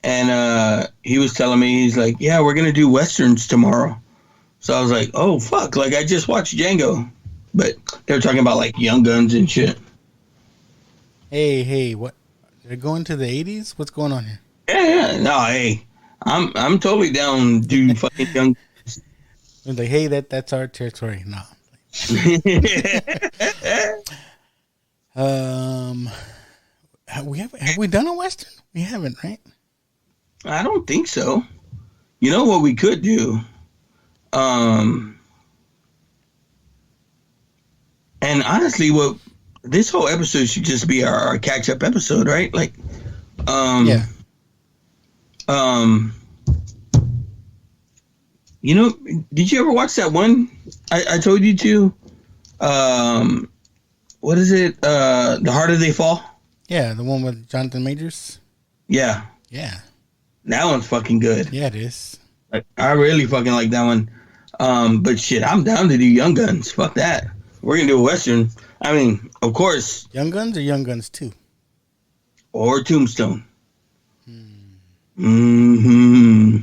and he was telling me, he's like, yeah, we're going to do Westerns tomorrow. So I was like, oh, fuck. Like, I just watched Django. But they were talking about, like, Young Guns and shit. Hey, what? They're going to the 80s? What's going on here? Yeah. No, hey. I'm totally down, dude. Fucking Young Guns. Like, hey, that's our territory. No. Have we done a Western? We haven't, right? I don't think so. You know what we could do? And honestly, this whole episode should just be our catch up episode, right? Like, yeah. Did you ever watch that one I told you to? What is it? The Harder They Fall? Yeah, the one with Jonathan Majors? Yeah. Yeah. That one's fucking good. Yeah, it is. I really fucking like that one. But shit, I'm down to do Young Guns. Fuck that. We're gonna do a Western. I mean, of course. Young Guns or Young Guns 2? Or Tombstone. Mm-hmm.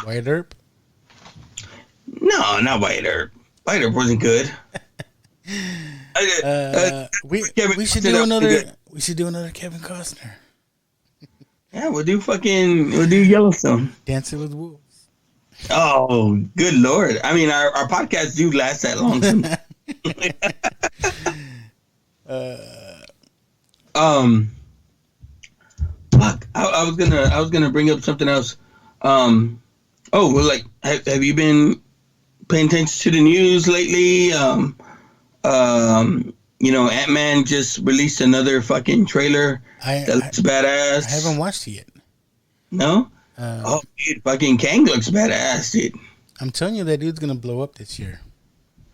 Wyatt Earp? No, not Wyatt Earp. Wyatt Earp wasn't good. We should do another. We should do another Kevin Costner. Yeah, we'll do Yellowstone. Dancing with Wolves. Oh, good Lord. I mean, our podcasts do last that long. Fuck. I was gonna bring up something else. Like, have you been paying attention to the news lately? Ant-Man just released another fucking trailer that looks badass. I haven't watched it yet. No? Dude, fucking Kang looks badass, dude. I'm telling you, that dude's gonna blow up this year.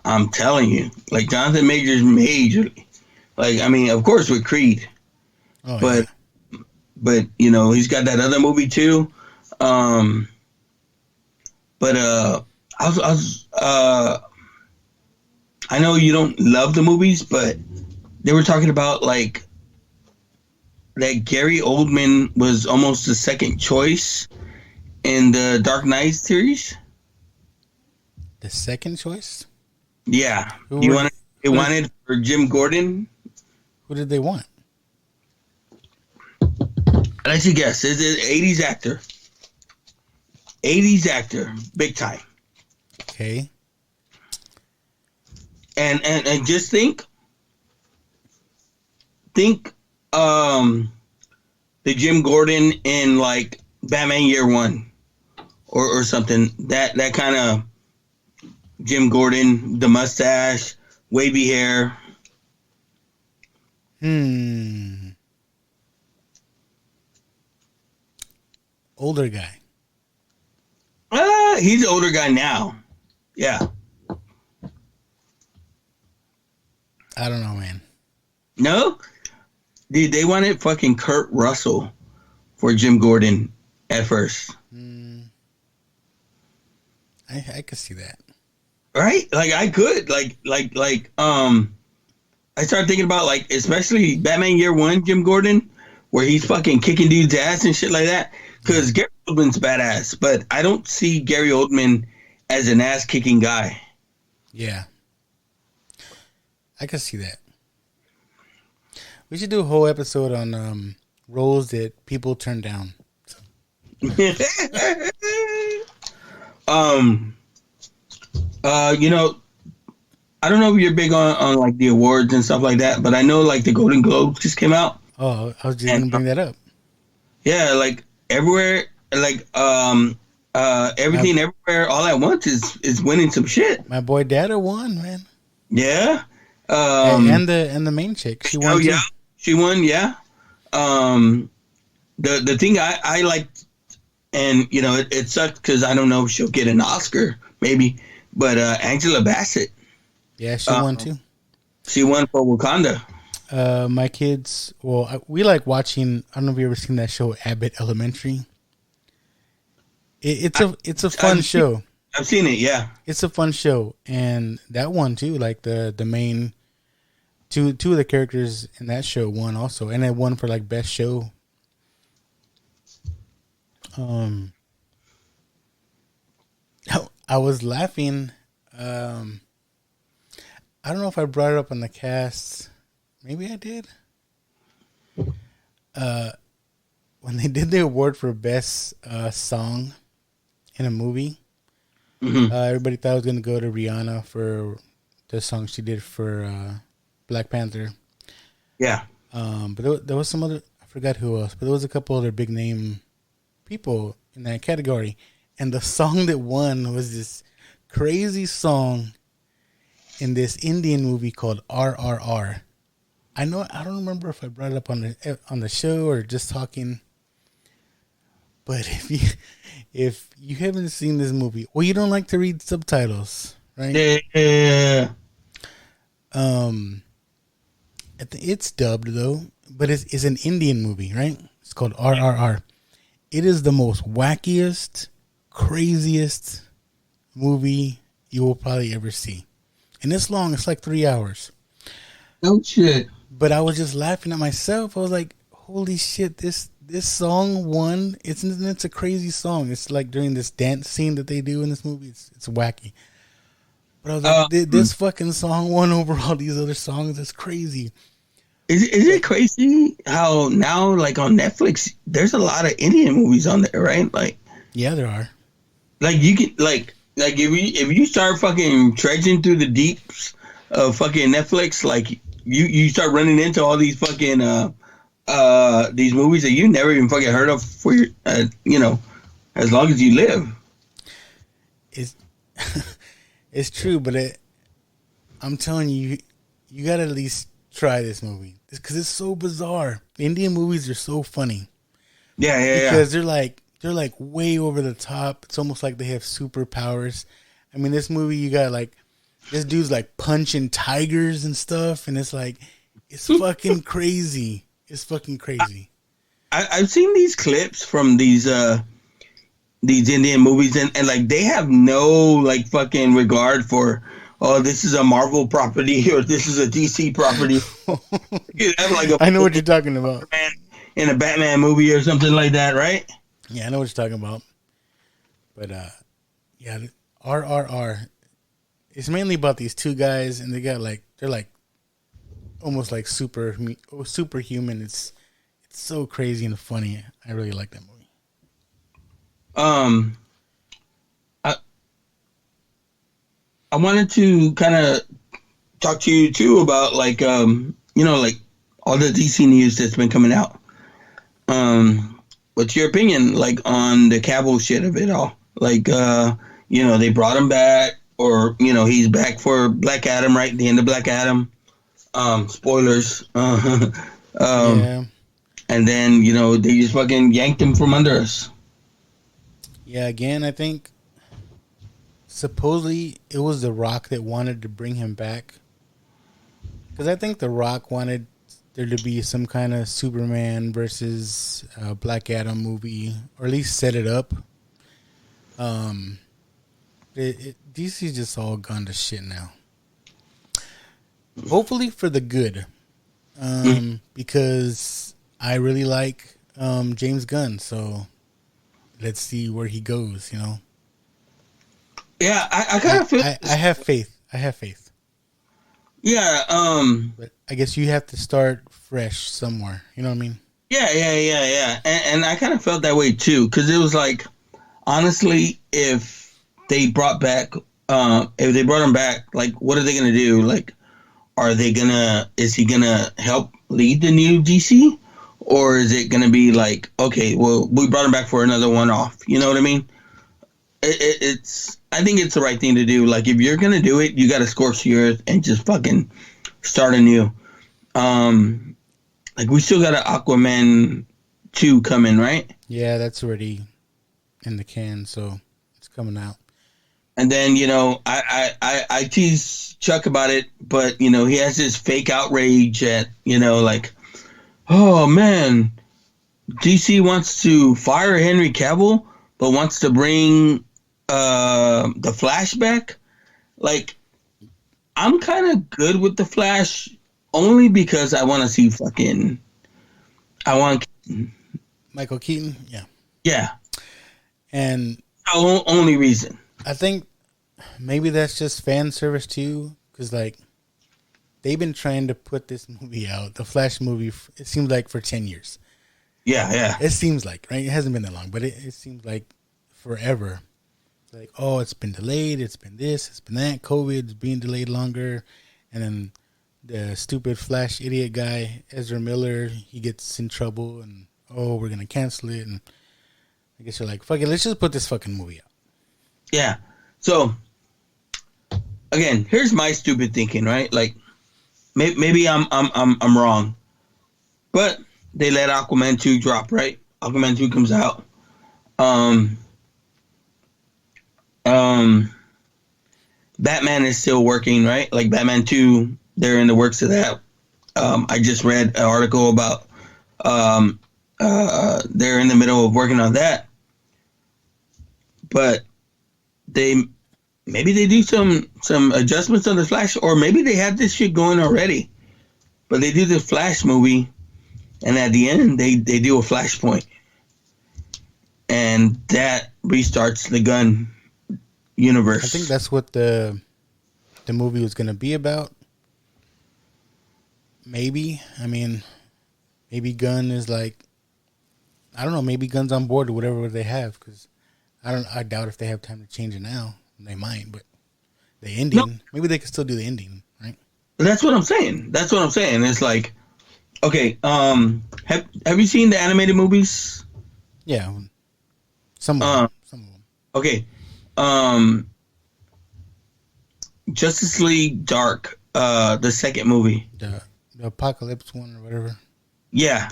I'm telling you. Like, Jonathan Majors majorly. Like, I mean, of course with Creed. Oh, but he's got that other movie too. I know you don't love the movies, but they were talking about like that Gary Oldman was almost the second choice in the Dark Knight series. The second choice? Yeah. He wanted for Jim Gordon Who did they want? Let you guess. It's an 80s actor. 80s actor, big time. Okay. And just think the Jim Gordon in like Batman Year One or something. That kind of Jim Gordon, the mustache, wavy hair. Older guy. He's an older guy now. Yeah. I don't know, man. No? Dude, they wanted fucking Kurt Russell for Jim Gordon at first. I could see that. Right? Like I could. I started thinking about like especially Batman Year One, Jim Gordon, where he's fucking kicking dudes' ass and shit like that. Because Gary Oldman's badass, but I don't see Gary Oldman as an ass kicking guy. Yeah. I could see that. We should do a whole episode on roles that people turn down. You know, I don't know if you're big on like the awards and stuff like that, but I know like the Golden Globes just came out. Oh, I was just gonna bring that up. Yeah, like everywhere, like everything, everywhere, all at once is winning some shit. My boy Dada won, man. Yeah. And the main chick, she won. Yeah, she won. Yeah. The thing I liked, and you know, it sucked because I don't know if she'll get an Oscar, maybe, but Angela Bassett. Yeah, she won too. She won for Wakanda. My kids, we like watching. I don't know if you ever seen that show, Abbott Elementary. It's a fun show. I've seen it. Yeah, it's a fun show, and that one too. Like the main two of the characters in that show won also, and it won for like best show. I was laughing. I don't know if I brought it up on the cast. Maybe I did. When they did the award for best song in a movie, everybody thought it was going to go to Rihanna for the song she did for Black Panther. Yeah. But there was some other, I forgot who else, but there was a couple other big name people in that category. And the song that won was this crazy song in this Indian movie called RRR. I don't remember if I brought it up on the show or just talking. But if you haven't seen this movie, well, you don't like to read subtitles, right? Yeah. It's dubbed though, but it's an Indian movie, right? It's called RRR. It is the most wackiest, craziest movie you will probably ever see. And it's long. It's like 3 hours. No shit. But I was just laughing at myself. I was like, holy shit, this song won. It's a crazy song. It's like during this dance scene that they do in this movie. It's wacky. But I was like, this fucking song won over all these other songs. It's crazy. Is it crazy how now, like on Netflix, there's a lot of Indian movies on there, right? Like, yeah, there are. Like you can like if you start fucking trudging through the deeps of fucking Netflix, like you start running into all these fucking these movies that you never even fucking heard of for your as long as you live. It's true, but I'm telling you, you gotta at least try this movie because it's so bizarre. Indian movies are so funny. Yeah. Because they're like way over the top. It's almost like they have superpowers. I mean, this movie you got like this dude's like punching tigers and stuff, and it's like it's fucking crazy. It's fucking crazy. I've seen these clips from these Indian movies, and like they have no like fucking regard for, oh, this is a Marvel property or this is a DC property. You have like I know what you're talking about. In a Batman movie or something like that, right? Yeah, I know what you're talking about. But yeah, RRR. It's mainly about these two guys, and they're like almost like superhuman. It's so crazy and funny. I really like that movie. Um, I I wanted to kind of talk to you too about like like all the DC news that's been coming out. What's your opinion like on the Cavill shit of it all? Like they brought him back, or he's back for Black Adam, right? The end of Black Adam. Spoilers. Yeah. And then they just fucking yanked him from under us. Yeah. Again, I think supposedly it was The Rock that wanted to bring him back, because I think The Rock wanted there to be some kind of Superman versus Black Adam movie, or at least set it up. DC's just all gone to shit now. Hopefully for the good, because I really like James Gunn. So let's see where he goes. Yeah, I kind of feel. I have faith. I have faith. Yeah. But I guess you have to start fresh somewhere. You know what I mean? Yeah. And I kind of felt that way too, because it was like, honestly, if they brought him back, like, what are they gonna do? Like, is he gonna help lead the new DC, or is it gonna be like, okay, well, we brought him back for another one off? You know what I mean? I think it's the right thing to do. Like, if you're gonna do it, you got to scorch the earth and just fucking start anew. Like, we still got an Aquaman 2 coming, right? Yeah, that's already in the can, so it's coming out. And then I tease Chuck about it, but he has this fake outrage at like, oh man, DC wants to fire Henry Cavill, but wants to bring the Flash back. Like, I'm kind of good with the Flash, only because I want to see Michael Keaton. Yeah, and only reason. I think maybe that's just fan service too, because like they've been trying to put this movie out, the Flash movie. It seems like for 10 years. Yeah. It seems like, right? It hasn't been that long, but it seems like forever. Like, oh, it's been delayed. It's been this. It's been that. COVID's being delayed longer, and then the stupid Flash idiot guy Ezra Miller, he gets in trouble, and we're gonna cancel it, and I guess you're like, fuck it, let's just put this fucking movie out. Yeah. So, again, here's my stupid thinking, right? Like, maybe I'm wrong, but they let Aquaman 2 drop, right? Aquaman 2 comes out. Batman is still working, right? Like, Batman 2, they're in the works of that. I just read an article about they're in the middle of working on that. But maybe they do some adjustments on the Flash, or maybe they have this shit going already. But they do the Flash movie, and at the end they do a Flashpoint, and that restarts the Gunn universe. I think that's what the movie was going to be about. Maybe. I mean, maybe Gunn is like, I don't know, maybe Gunn's on board or whatever they have, because I doubt if they have time to change it now. They might, but the ending, maybe they could still do the ending, right? That's what I'm saying. It's like, okay, have you seen the animated movies? Yeah. Some of them. Okay. Justice League Dark, the second movie. The Apocalypse one or whatever. Yeah.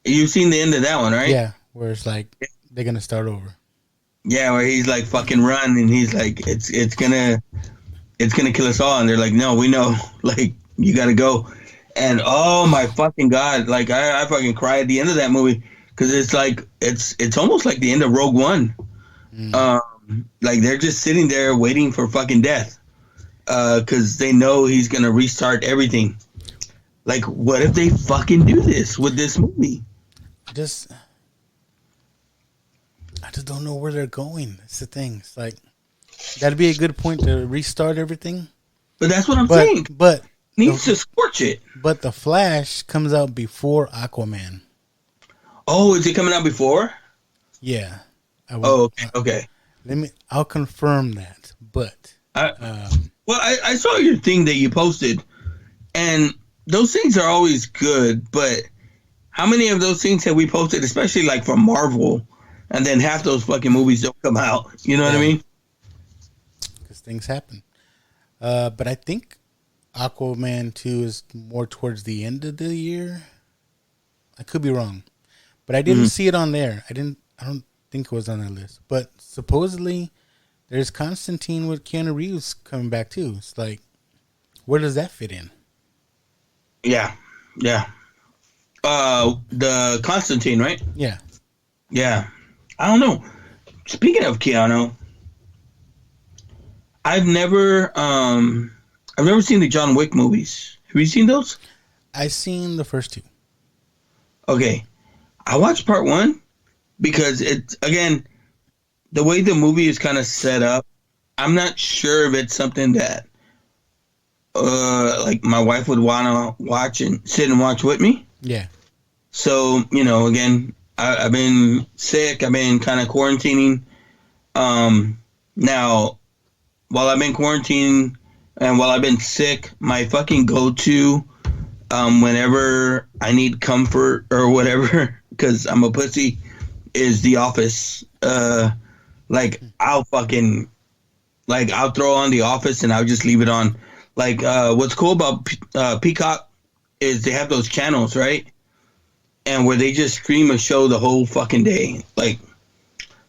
You've seen the end of that one, right? Yeah, where it's like they're gonna start over. Yeah, where he's like, fucking run, and he's like, it's gonna kill us all, and they're like, no, we know, like, you gotta go. And oh my fucking god, like I fucking cry at the end of that movie, because it's like it's almost like the end of Rogue One. Like, they're just sitting there waiting for fucking death, because they know he's gonna restart everything. Like, what if they fucking do this with this movie? I just don't know where they're going. That's the thing. It's like, that'd be a good point to restart everything. But that's what I'm saying. But needs to scorch it. But the Flash comes out before Aquaman. Oh, is it coming out before? Yeah. Oh, okay. I'll confirm that. But I saw your thing that you posted, and those things are always good. But how many of those things have we posted, especially like from Marvel, and then half those fucking movies don't come out? You know what I mean? Because things happen. But I think Aquaman 2 is more towards the end of the year. I could be wrong, but I didn't see it on there. I don't think it was on that list. But supposedly, there's Constantine with Keanu Reeves coming back too. It's like, where does that fit in? Yeah. The Constantine, right? Yeah. Yeah. I don't know. Speaking of Keanu, I've never seen the John Wick movies. Have you seen those? I've seen the first two. Okay. I watched part one because it's, again, the way the movie is kind of set up, I'm not sure if it's something that like my wife would want to watch and sit and watch with me. Yeah. So, again, I've been sick. I've been kind of quarantining. Now, while I've been quarantining and while I've been sick, my fucking go-to whenever I need comfort or whatever, because I'm a pussy, is The Office. I'll throw on The Office and I'll just leave it on. Like, what's cool about Peacock is they have those channels, right? And where they just stream a show the whole fucking day. Like,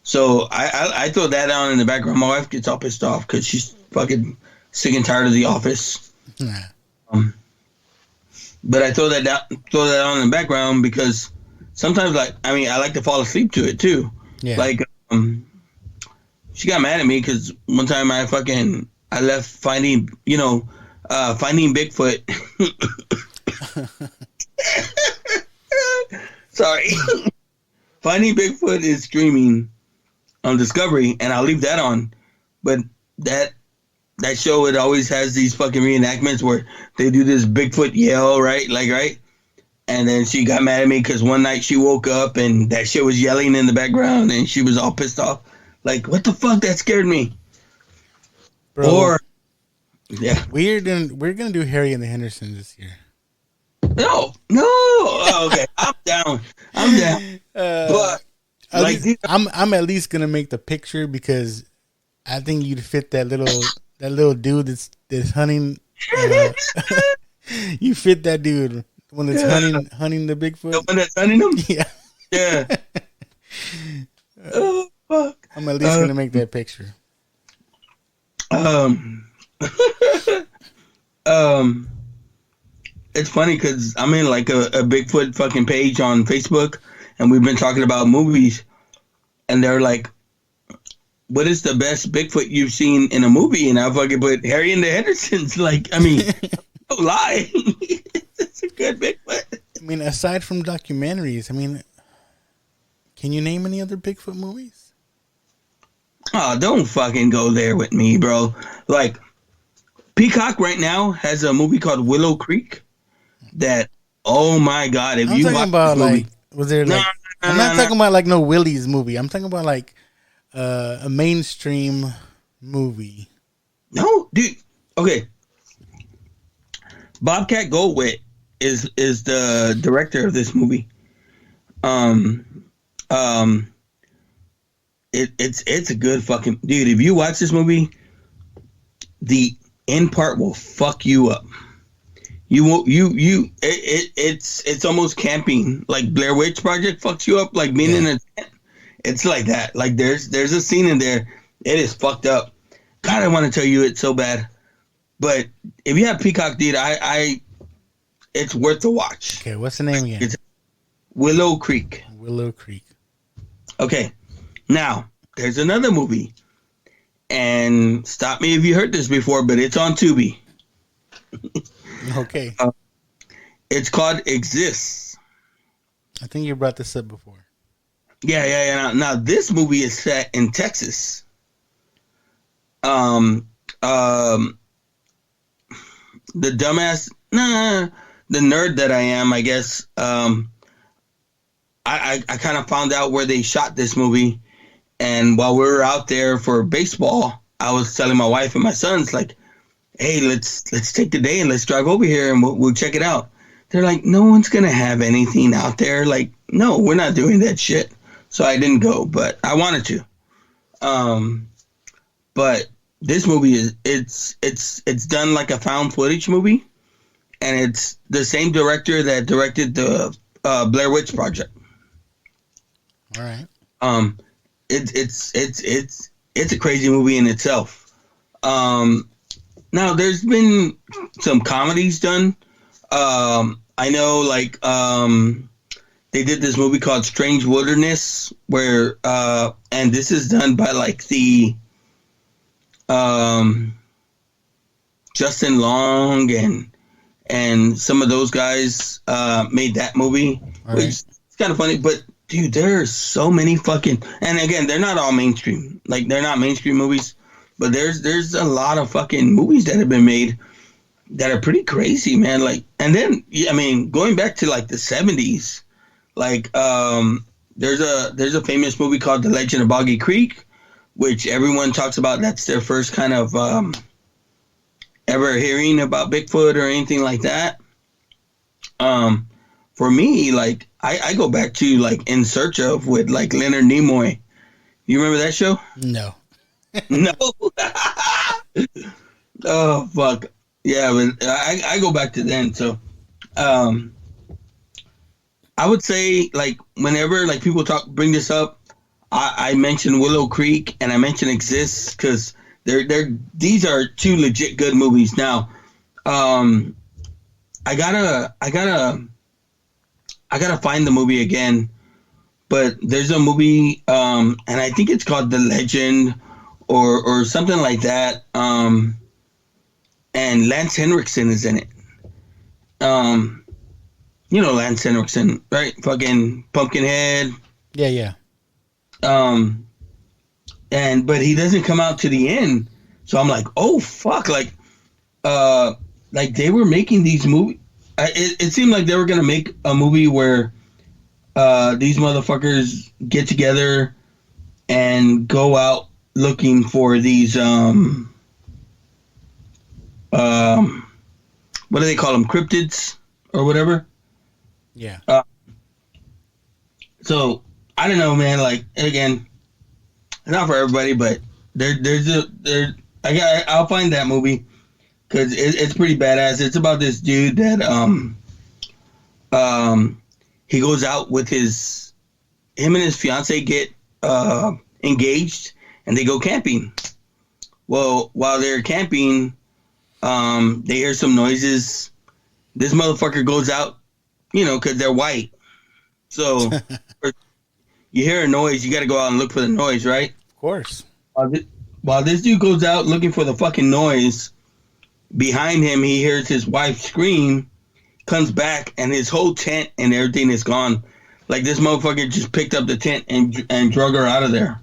so I throw that on in the background. My wife gets all pissed off because she's fucking sick and tired of The Office. Nah. But I throw that on in the background because sometimes, I like to fall asleep to it too. Yeah. Like, she got mad at me because one time I left Finding Bigfoot. Sorry. Finding Bigfoot is streaming on Discovery, and I'll leave that on. But that show, it always has these fucking reenactments where they do this Bigfoot yell, right? Right? And then she got mad at me because one night she woke up and that shit was yelling in the background, and she was all pissed off. Like, what the fuck? That scared me. Bro, or, yeah. We're gonna do Harry and the Hendersons this year. No. Oh, okay. I'm down. But I'm at least gonna make the picture because I think you'd fit that little dude that's hunting. You fit that dude when that's hunting the Bigfoot. The one that's hunting him. Yeah. Oh fuck! I'm at least gonna make that picture. It's funny because I'm in like a Bigfoot fucking page on Facebook, and we've been talking about movies, and they're like, "What is the best Bigfoot you've seen in a movie?" And I fucking put Harry and the Hendersons. Like, I mean, no lie, it's a good Bigfoot. I mean, aside from documentaries, I mean, can you name any other Bigfoot movies? Oh, don't fucking go there with me, bro. Like, Peacock right now has a movie called Willow Creek. That, oh my god, if I'm you talking watch about this movie, like, was there like? I'm not talking about like no Willie's movie. I'm talking about like a mainstream movie. No, dude. Okay, Bobcat Goldthwait is the director of this movie. It's a good fucking dude. If you watch this movie, the end part will fuck you up. It's almost camping, like Blair Witch Project fucks you up, like being in a tent. It's like that. Like there's a scene in there. It is fucked up. God, I want to tell you it's so bad. But if you have Peacock, dude, it's worth the watch. Okay, what's the name again? It's Willow Creek. Willow Creek. Okay, now there's another movie, and stop me if you heard this before, but it's on Tubi. Okay. It's called Exists. I think you brought this up before. Yeah. Now this movie is set in Texas. The dumbass nah, the nerd that I am, I guess. I kind of found out where they shot this movie, and while we were out there for baseball, I was telling my wife and my sons like, "Hey, let's take the day and let's drive over here and we'll check it out." They're like, "No one's gonna have anything out there. Like, no, we're not doing that shit." So I didn't go, but I wanted to. But this movie is it's done like a found footage movie, and it's the same director that directed the Blair Witch Project. All right. It's a crazy movie in itself. Now there's been some comedies done. I know, like they did this movie called Strange Wilderness, where and this is done by like the Justin Long and some of those guys made that movie, which is kind of funny. But dude, there's so many fucking, and again, they're not all mainstream. Like, they're not mainstream movies, but there's a lot of fucking movies that have been made that are pretty crazy, man. Like, and then I mean, going back to like the 70s, like there's a famous movie called The Legend of Boggy Creek, which everyone talks about. That's their first kind of ever hearing about Bigfoot or anything like that. For me, like, I go back to like In Search Of with like Leonard Nimoy. You remember that show? No. No. Oh fuck. Yeah, but I go back to then. So, I would say, like, whenever like people bring this up, I mention Willow Creek and I mention Exists because these are two legit good movies. Now, I gotta find the movie again, but there's a movie, and I think it's called The Legend or something like that. And Lance Henriksen is in it. You know Lance Henriksen, right? Fucking Pumpkinhead. Yeah. But he doesn't come out to the end. So I'm like, oh fuck, like they were making these movies. It seemed like they were gonna make a movie where these motherfuckers get together and go out looking for these what do they call them, cryptids or whatever. Yeah. So I don't know, man. Like, again, not for everybody, but I'll find that movie because it's pretty badass. It's about this dude that he goes out with him and his fiance get engaged and they go camping. Well, while they're camping, they hear some noises. This motherfucker goes out, because they're white. So you hear a noise, you got to go out and look for the noise, right? Of course. While this dude goes out looking for the fucking noise, behind him he hears his wife scream, comes back, and his whole tent and everything is gone. Like, this motherfucker just picked up the tent and drug her out of there.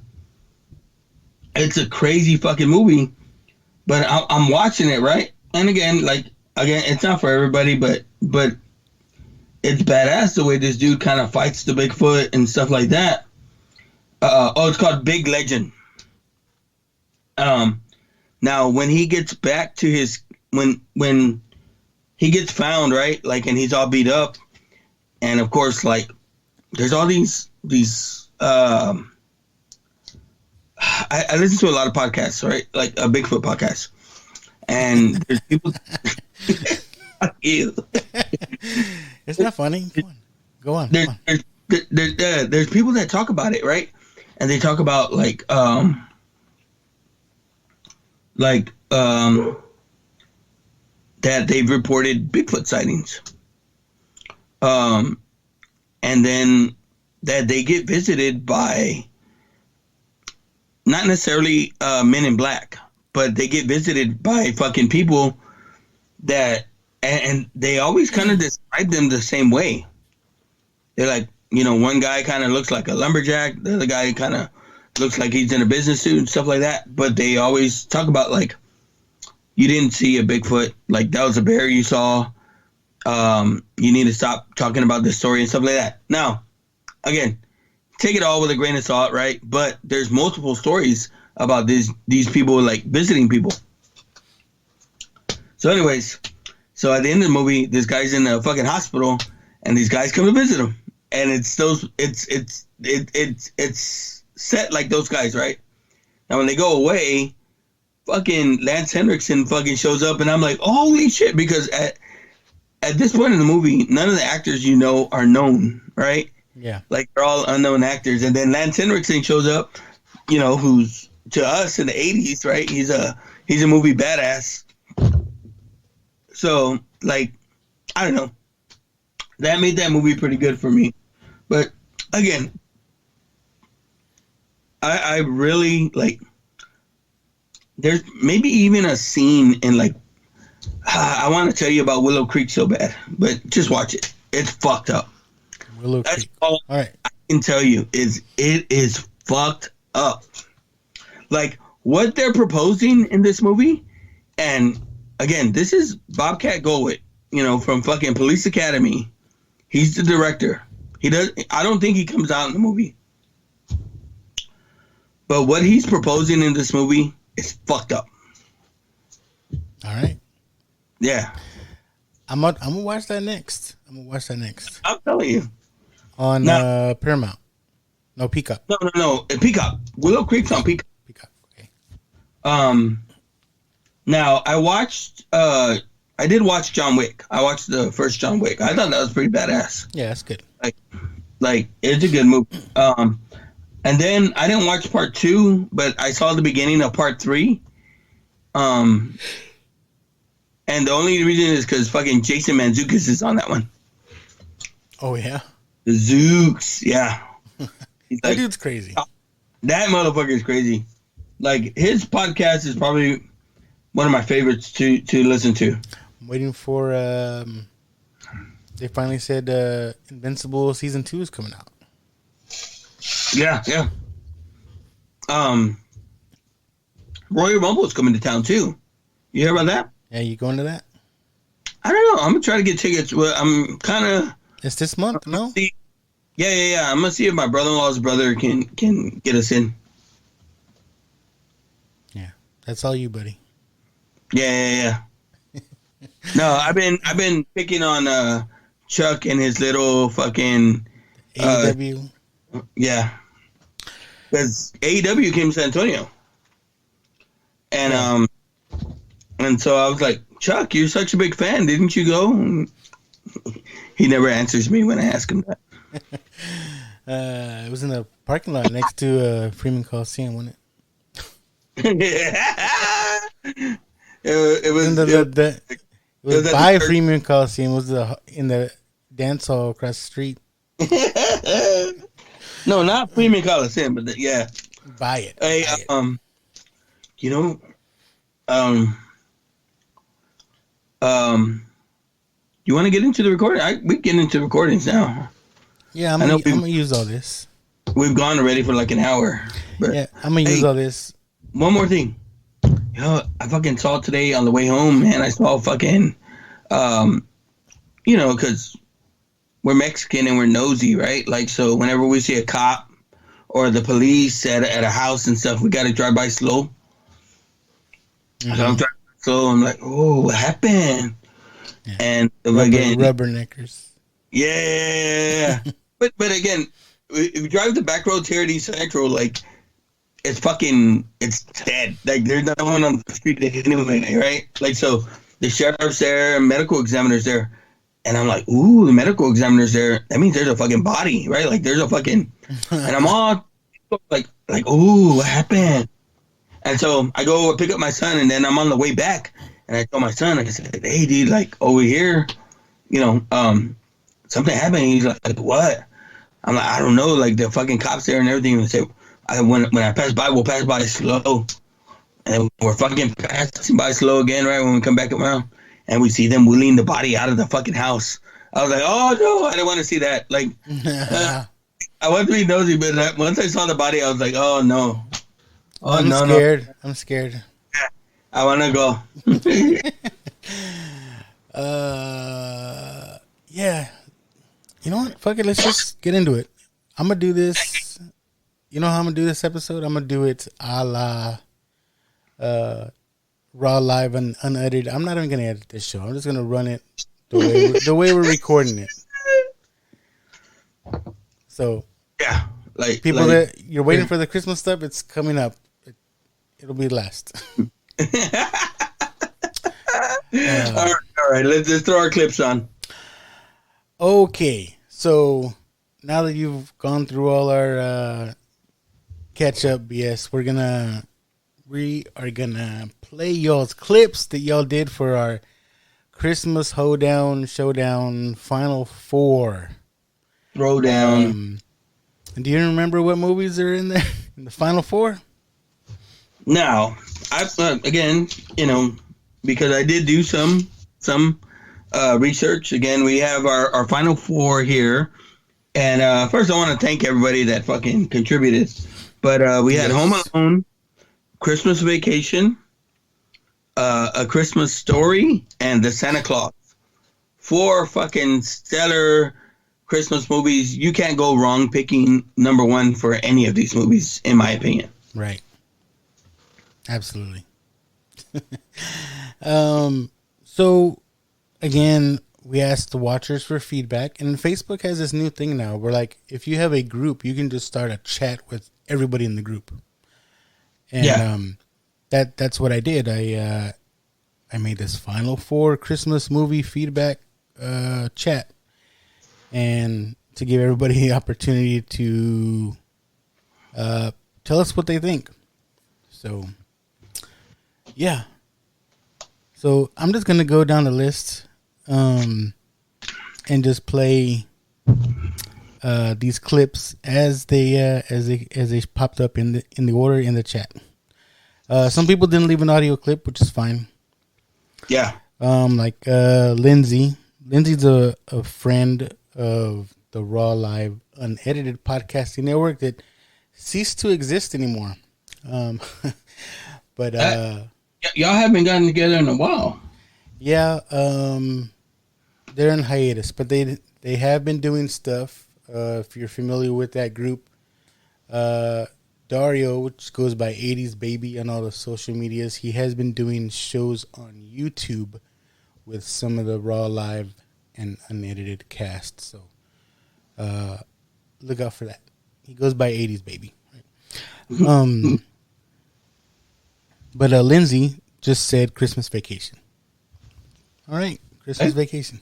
It's a crazy fucking movie, but I'm watching it, right? And again, it's not for everybody, but it's badass the way this dude kind of fights the Bigfoot and stuff like that. It's called Big Legend. Now when he gets back to when he gets found, right? Like, and he's all beat up, and of course, like, there's all these. I listen to a lot of podcasts, right? Like a Bigfoot podcast, and there's people. Fuck you. It's not funny. Go on. There's people that talk about it, right? And they talk about that they've reported Bigfoot sightings, and then that they get visited by not necessarily men in black, but they get visited by fucking people that, and they always kind of describe them the same way. They're like, one guy kind of looks like a lumberjack, the other guy kind of looks like he's in a business suit and stuff like that. But they always talk about, like, you didn't see a Bigfoot, like, that was a bear you saw. You need to stop talking about this story and stuff like that. Now, again, take it all with a grain of salt, right? But there's multiple stories about these people like visiting people. So, anyways, so at the end of the movie, this guy's in a fucking hospital, and these guys come to visit him, and it's set like those guys, right? Now, when they go away, fucking Lance Henriksen fucking shows up, and I'm like, holy shit, because at this point in the movie, none of the actors you know are known, right? Yeah. Like, they're all unknown actors. And then Lance Henriksen shows up, you know, who's, to us in the 80s, right? He's a movie badass. So, like, I don't know. That made that movie pretty good for me. But, again, I really, like, there's maybe even a scene in, like, I want to tell you about Willow Creek so bad, but just watch it. It's fucked up. Willow That's Creek. all right. I can tell you is it is fucked up. Like, what they're proposing in this movie, and again, this is Bobcat Goldthwait, you know, from fucking Police Academy. He's the director. I don't think he comes out in the movie. But what he's proposing in this movie is fucked up. All right. Yeah. I'm gonna watch that next. I'm telling you. On Paramount. No, Peacock. No. Peacock. Willow Creek's on Peacock. Okay. Now I did watch John Wick. I watched the first John Wick. I thought that was pretty badass. Yeah, that's good. Like it's a good movie. And then I didn't watch part 2, but I saw the beginning of part 3. And the only reason is because fucking Jason Mantzoukas is on that one. Oh yeah. The Zooks, yeah. He's That like, dude's crazy. that motherfucker is crazy. Like his podcast is probably one of my favorites to listen to. I'm waiting for. They finally said Invincible season 2 is coming out. Yeah. Royal Rumble is coming to town too. You hear about that? Yeah, you going to that? I don't know. I'm gonna try to get tickets. Well, I'm kind of. It's this month, no? Yeah. I'm gonna see if my brother-in-law's brother can get us in. Yeah, that's all you, buddy. Yeah. No, I've been picking on Chuck and his little fucking AEW. Yeah, because AEW came to San Antonio, and and so I was like, Chuck, you're such a big fan, didn't you go? And he never answers me when I ask him that. It was in the parking lot next to Freeman Coliseum, wasn't it? It was it was by Freeman Coliseum. It was in the dance hall across the street. No, not Freeman Coliseum, but yeah. Buy it. Hey, you know, you want to get into the recording? We get into recordings now. Yeah, I'm gonna use all this. We've gone already for like an hour. But, yeah, I'm gonna use all this. One more thing. You know, I fucking saw today on the way home, man. I saw fucking, you know, because we're Mexican and we're nosy, right? Like, so whenever we see a cop or the police at a house and stuff, we got to drive by slow. Mm-hmm. So I'm driving slow. I'm like, oh, what happened? Yeah. And again, rubberneckers. Yeah. but again, if you drive the back roads here at East Central, like, it's dead. Like, there's no one on the street anyway, right? Like, so the sheriff's there, medical examiner's there. And I'm like, ooh, the medical examiner's there. That means there's a fucking body, right? Like, there's a fucking... And I'm all like, ooh, what happened? And so I go pick up my son, and then I'm on the way back. And I told my son, I said, hey, dude, like, over here, you know, something happened. He's like, what? I'm like, I don't know. Like, the fucking cops there and everything. And say, when I pass by, we'll pass by slow. And we're fucking passing by slow again, right, when we come back around. And we see them wheeling the body out of the fucking house. I was like, oh, no, I didn't want to see that. Like, I wanted to be nosy, but once I saw the body, I was like, oh, no. Oh, I'm scared. I'm scared. Yeah, I want to go. Yeah. You know what? Fuck it. Let's just get into it. I'm going to do this. You know how I'm going to do this episode? I'm going to do it a la raw, live, and unedited. I'm not even going to edit this show. I'm just going to run it the way we're recording it. So, yeah. Like people that you're waiting for the Christmas stuff, it's coming up. It'll be last. All right. Let's just throw our clips on. Okay. So, now that you've gone through all our catch-up BS, we are gonna play y'all's clips that y'all did for our Christmas Showdown Final Four. Throwdown. Do you remember what movies are in there in the Final Four? Now, again, because I did do some research. Again, we have our Final Four here. And first, I want to thank everybody that fucking contributed. But we had Home Alone, Christmas Vacation, A Christmas Story, and The Santa Claus. 4 fucking stellar Christmas movies. You can't go wrong picking number 1 for any of these movies, in my opinion. Right. Absolutely. So, again, we asked the watchers for feedback, and Facebook has this new thing now where, like, if you have a group, you can just start a chat with everybody in the group. And that's what I did. I made this Final Four Christmas movie feedback chat, and to give everybody the opportunity to tell us what they think. So, yeah. So I'm just gonna go down the list and just play these clips as they popped up in the order in the chat. Some people didn't leave an audio clip, which is fine. Yeah. Like Lindsay. Lindsay's a friend of the Raw Live Unedited Podcasting Network that ceased to exist anymore. But y'all haven't gotten together in a while. Yeah, they're in hiatus, but they have been doing stuff. If you're familiar with that group, Dario, which goes by 80s Baby on all the social medias, he has been doing shows on YouTube with some of the Raw Live and Unedited cast. So look out for that. He goes by 80s Baby. Right? But Lindsay just said Christmas Vacation. All right, Christmas Vacation.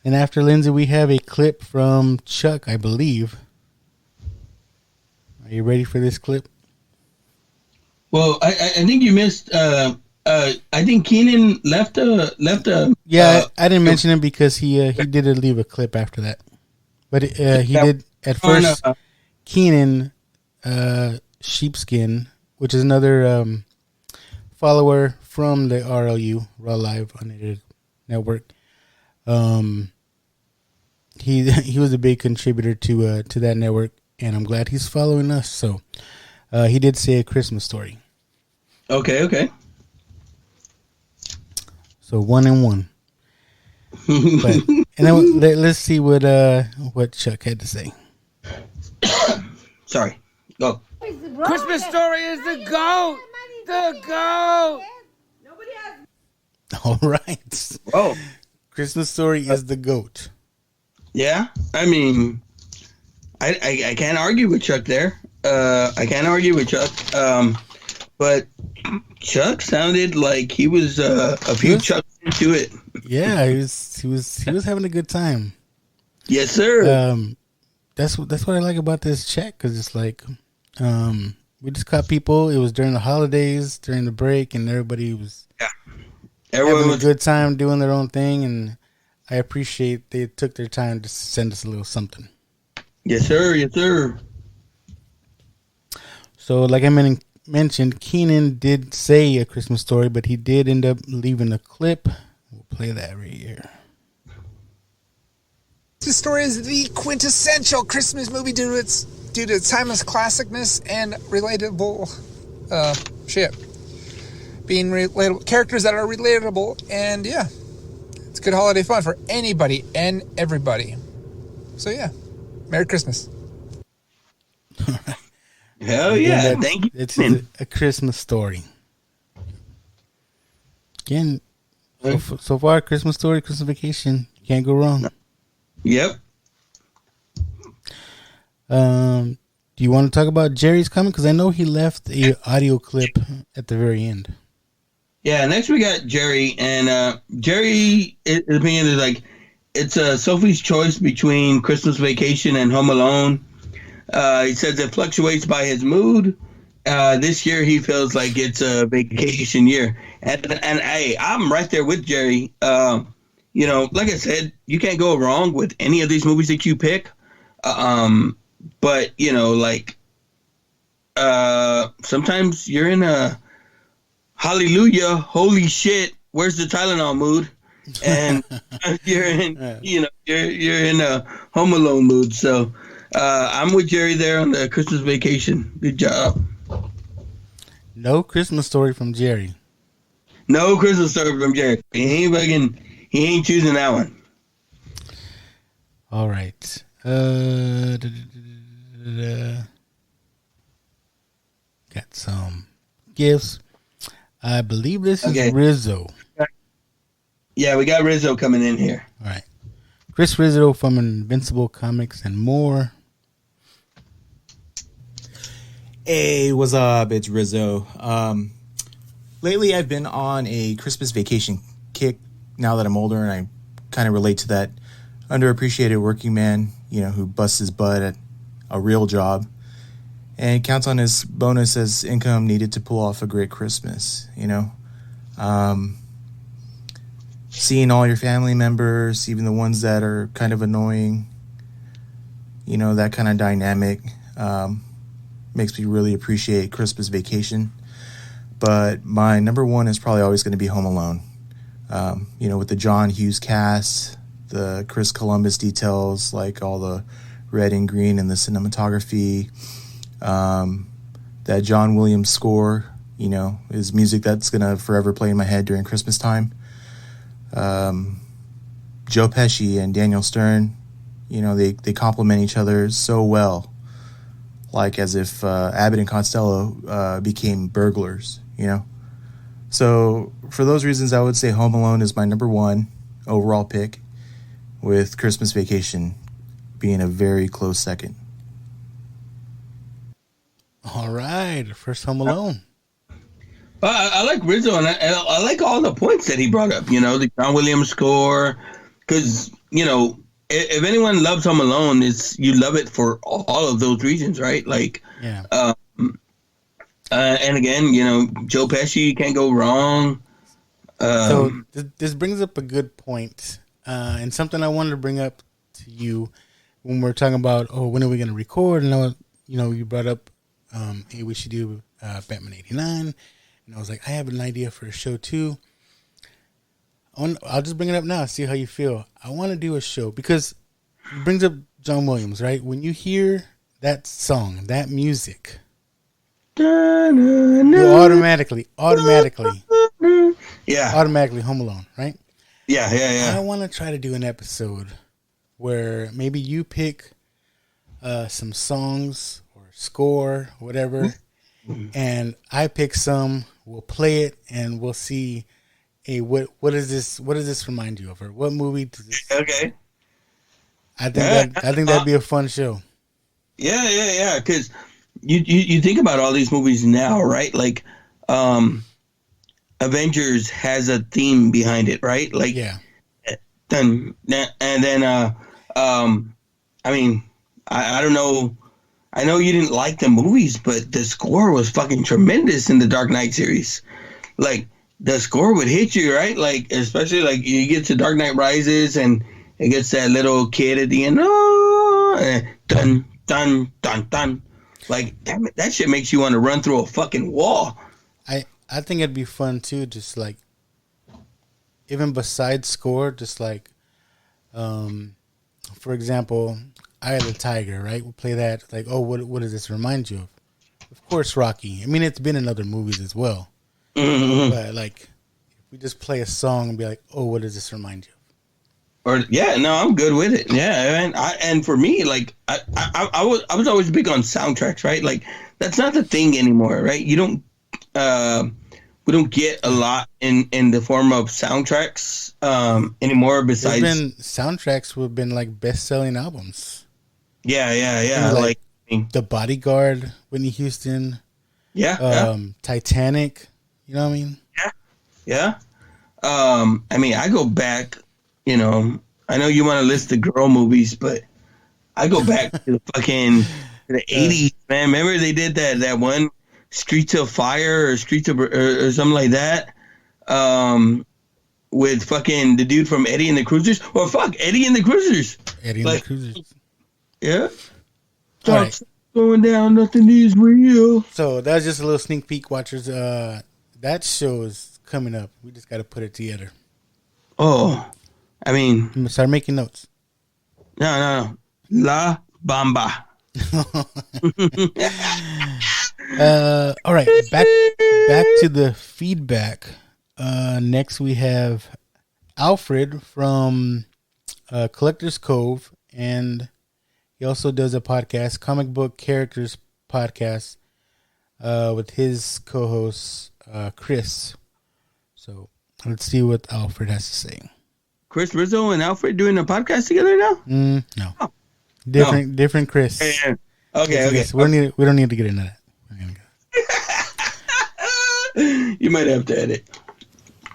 And after Lindsay, we have a clip from Chuck, I believe. Are you ready for this clip? Well, I think you missed. I think Keenan left a. Yeah, I didn't mention him because he did leave a clip after that. But he did at first. Keenan Sheepskin, which is another follower from the RLU, Raw Live Unedited Network. He was a big contributor to that network, and I'm glad he's following us. So he did say A Christmas Story. Okay. So 1 and 1. But and then let's see what Chuck had to say. Sorry. Go. Christmas Story is the GOAT. The GOAT. Nobody has. All right. Oh, Christmas Story is the GOAT. Yeah. I mean, I can't argue with Chuck there. I can't argue with Chuck. But Chuck sounded like he was a few chucks into it. Yeah, he was having a good time. Yes, sir. That's what I like about this chat, because it's like we just caught people. It was during the holidays, during the break, and everybody was having a good time doing their own thing, and I appreciate they took their time to send us a little something. Yes, sir. Yes, sir. So, like I mentioned, Keenan did say A Christmas Story, but he did end up leaving a clip. We'll play that right here. This story is the quintessential Christmas movie due to its timeless classicness and relatable shit. Being relatable characters that are relatable, and yeah, It's good holiday fun for anybody and everybody. So yeah, Merry Christmas. Hell yeah! Again, Thank you. It's a Christmas story. Again, so far, Christmas Story, Christmas Vacation, can't go wrong. Yep. Do you want to talk about Jerry's coming? Because I know he left a audio clip at the very end. Yeah. Next we got Jerry, and Jerry, his opinion is like it's Sophie's choice between Christmas Vacation and Home Alone. He says it fluctuates by his mood. This year he feels like it's a vacation year, and hey, I'm right there with Jerry. You know, like I said, you can't go wrong with any of these movies that you pick. But you know, like sometimes you're in a hallelujah, holy shit, where's the Tylenol mood, and you're in you're in a Home Alone mood. So I'm with Jerry there on the Christmas Vacation. Good job. No Christmas Story from Jerry. No Christmas Story from Jerry. He ain't choosing that one. All right. Got some gifts. I believe this is Rizzo. Yeah, we got Rizzo coming in here. All right. Chris Rizzo from Invincible Comics and more. Hey, what's up? It's Rizzo. Lately, I've been on a Christmas vacation kick now that I'm older, and I kind of relate to that underappreciated working man, you know, who busts his butt at a real job and counts on his bonus as income needed to pull off a great Christmas, you know. Seeing all your family members, even the ones that are kind of annoying, you know, that kind of dynamic makes me really appreciate Christmas Vacation. But my number one is probably always going to be Home Alone. You know, with the John Hughes cast, the Chris Columbus details, like all the red and green and the cinematography, that John Williams score, you know, is music that's going to forever play in my head during Christmas time. Joe Pesci and Daniel Stern, you know, they complement each other so well, like as if Abbott and Costello became burglars, you know. So for those reasons, I would say Home Alone is my number one overall pick, with Christmas Vacation being a very close second. All right. First Home Alone. I like Rizzo, and I like all the points that he brought up. You know, the John Williams score, because you know, if anyone loves Home Alone, you love it for all of those reasons, right? Like, yeah. And again, you know, Joe Pesci, can't go wrong. So this brings up a good point, and something I wanted to bring up to you when we're talking about, when are we going to record? And you brought up, hey, we should do Batman '89. And I was like, I have an idea for a show too. I'll just bring it up now, see how you feel. I want to do a show because it brings up John Williams, right? When you hear that song, that music, you automatically Home Alone, right? Yeah. I want to try to do an episode where maybe you pick some songs or score, whatever, and I pick some. We'll play it and we'll see. Hey, what does this remind you of, or what movie does this? Okay. I think that'd be a fun show. Yeah. Because you think about all these movies now, right? Like, Avengers has a theme behind it, right? Like, yeah. And then I mean, I don't know. I know you didn't like the movies, but the score was fucking tremendous in the Dark Knight series. Like, the score would hit you, right? Like, especially like you get to Dark Knight Rises and it gets that little kid at the end. Dun, dun, dun, dun. Like, that shit makes you want to run through a fucking wall. I think it'd be fun too, just like, even besides score, just like, for example, Eye of the Tiger, right? We'll play that. Like, what does this remind you of? Of course, Rocky. I mean, it's been in other movies as well. Mm-hmm. But like, if we just play a song and be like, what does this remind you of? Or yeah, no, I'm good with it. Yeah, and for me, like I was always big on soundtracks, right? Like that's not the thing anymore, right? You don't we don't get a lot in the form of soundtracks anymore. There's Besides, been soundtracks who have been like best-selling albums. yeah, Like The Bodyguard, Whitney Houston. yeah. Titanic. You know what I mean? Yeah. I mean, I go back, I know you want to list the girl movies, but I go back to the fucking the 80s, man. Remember they did that one Streets of Fire or Streets of or something like that? With fucking the dude from Eddie and the Cruisers. Or fuck, Eddie and the Cruisers. Eddie and the Cruisers. Yeah. All right. Going down, nothing is real. So that's just a little sneak peek, watchers. That show is coming up. We just got to put it together. Oh, I mean, Start making notes. no. La Bamba. All right, back to the feedback. Next we have Alfred from Collector's Cove, and he also does a podcast, Comic Book Characters Podcast, with his co-host Chris. So let's see what Alfred has to say. Chris Rizzo and Alfred doing a podcast together now? No, Oh. different Chris. Yeah. Okay. We don't need to get into that. You might have to edit.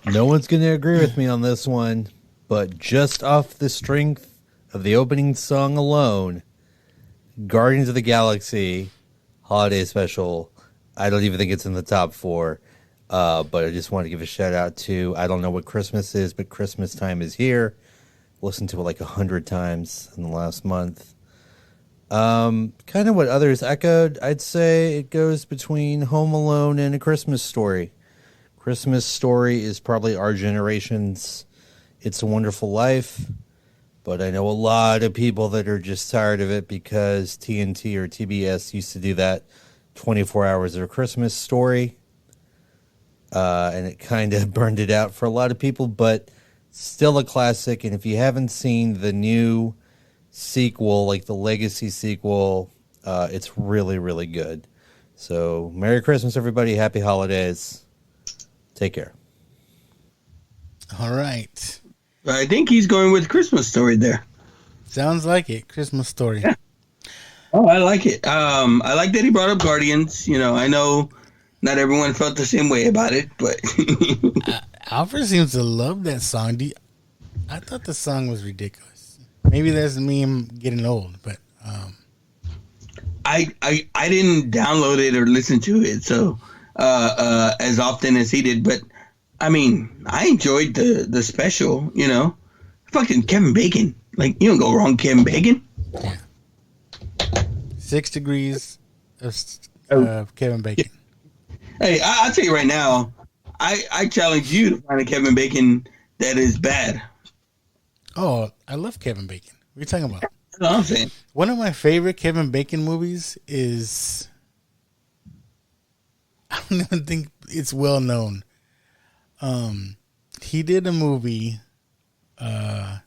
No one's going to agree with me on this one, but just off the strength of the opening song alone, Guardians of the Galaxy Holiday Special, I don't even think it's in the top 4. But I just want to give a shout out to, I don't know what Christmas is, but Christmas time is here. Listened to it like 100 times in the last month. Kind of what others echoed. I'd say it goes between Home Alone and A Christmas Story. Christmas Story is probably our generation's It's a Wonderful Life, but I know a lot of people that are just tired of it because TNT or TBS used to do that 24 hours of A Christmas Story, and it kind of burned it out for a lot of people, but still a classic. And if you haven't seen the new sequel, like the Legacy sequel, it's really, really good. So Merry Christmas, everybody. Happy holidays. Take care. All right. I think he's going with Christmas Story there. Sounds like it. Christmas Story. Yeah. Oh, I like it. I like that he brought up Guardians. I know not everyone felt the same way about it, but Alfred seems to love that song. I thought the song was ridiculous. Maybe that's me getting old, but I didn't download it or listen to it so as often as he did. But I mean, I enjoyed the special. Fucking Kevin Bacon. Like, you don't go wrong, Kevin Bacon. yeah. 6 degrees of Kevin Bacon. Hey, I'll tell you right now, I challenge you to find a Kevin Bacon that is bad. Oh, I love Kevin Bacon. What are you talking about? That's what I'm saying. One of my favorite Kevin Bacon movies is, I don't even think it's well known. He did a movie where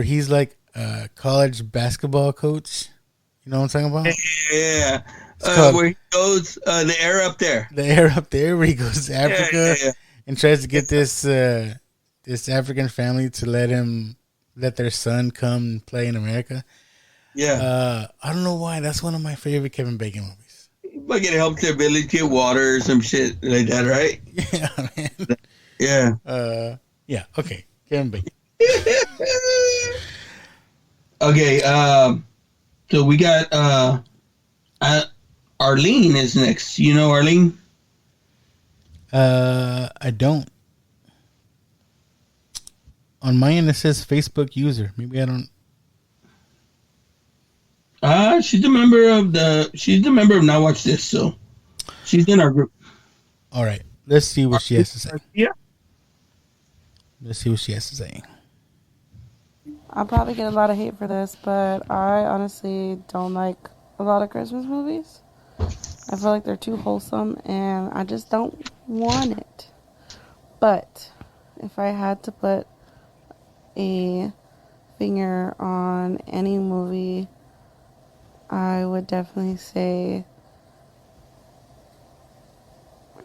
he's like a college basketball coach. You know what I'm talking about? Yeah. called- Where he goes, the air up there. The air up there where he goes to Africa Yeah. and tries to get this African family to let their son come play in America. Yeah. I don't know why. That's one of my favorite Kevin Bacon movies. Like it helps their village get water or some shit like that, right? Yeah, man. Yeah. Yeah, okay. Kevin Bacon. Okay, so we got Arlene is next. You know Arlene? I don't. On my end, it says Facebook user. Maybe I don't. She's a member of Now Watch This, so she's in our group. All right. Let's see what she has to say. Yeah. Let's see what she has to say. I'll probably get a lot of hate for this, but I honestly don't like a lot of Christmas movies. I feel like they're too wholesome, and I just don't want it. But if I had to put a finger on any movie, I would definitely say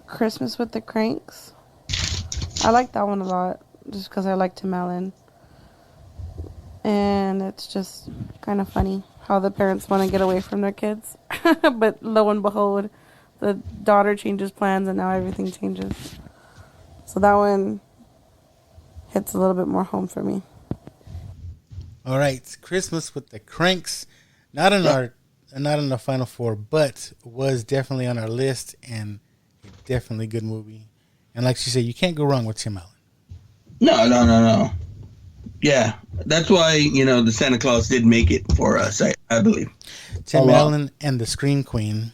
Christmas with the Cranks. I like that one a lot just because I like Tim Allen. And it's just kind of funny how the parents want to get away from their kids. But lo and behold, the daughter changes plans and now everything changes. So that one hits a little bit more home for me. All right, Christmas with the Cranks, not in the final four, but was definitely on our list and a definitely good movie. And like she said, you can't go wrong with Tim Allen. No. Yeah, that's why the Santa Claus did make it for us. I believe Tim Allen and the Scream Queen.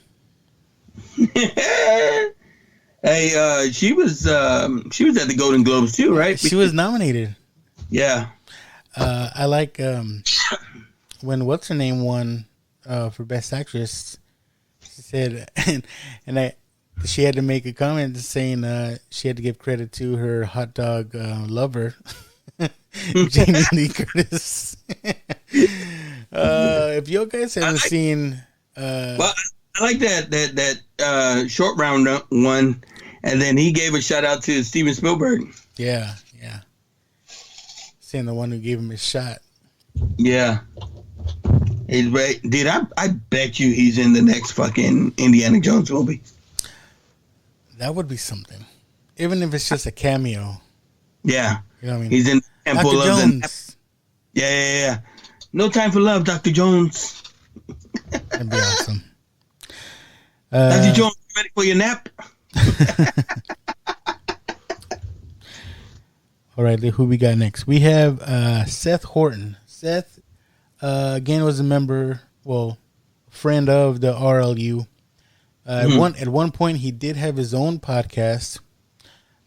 Hey, she was at the Golden Globes too, right? She was nominated. Yeah. I like when what's her name won for Best Actress. She said, she had to make a comment saying she had to give credit to her hot dog lover, Jamie Lee Curtis. If you guys haven't seen, well, I like that short round one, and then he gave a shout out to Steven Spielberg. Yeah. Saying the one who gave him his shot. Yeah. Dude, I bet you he's in the next fucking Indiana Jones movie. That would be something. Even if it's just a cameo. Yeah. You know what I mean? He's in Temple Dr. of Jones. Yeah. No time for love, Dr. Jones. That'd be awesome. Dr. Jones, you ready for your nap? All right, who we got next? We have Seth Horton. Seth, again, was a member, friend of the RLU. At one point, he did have his own podcast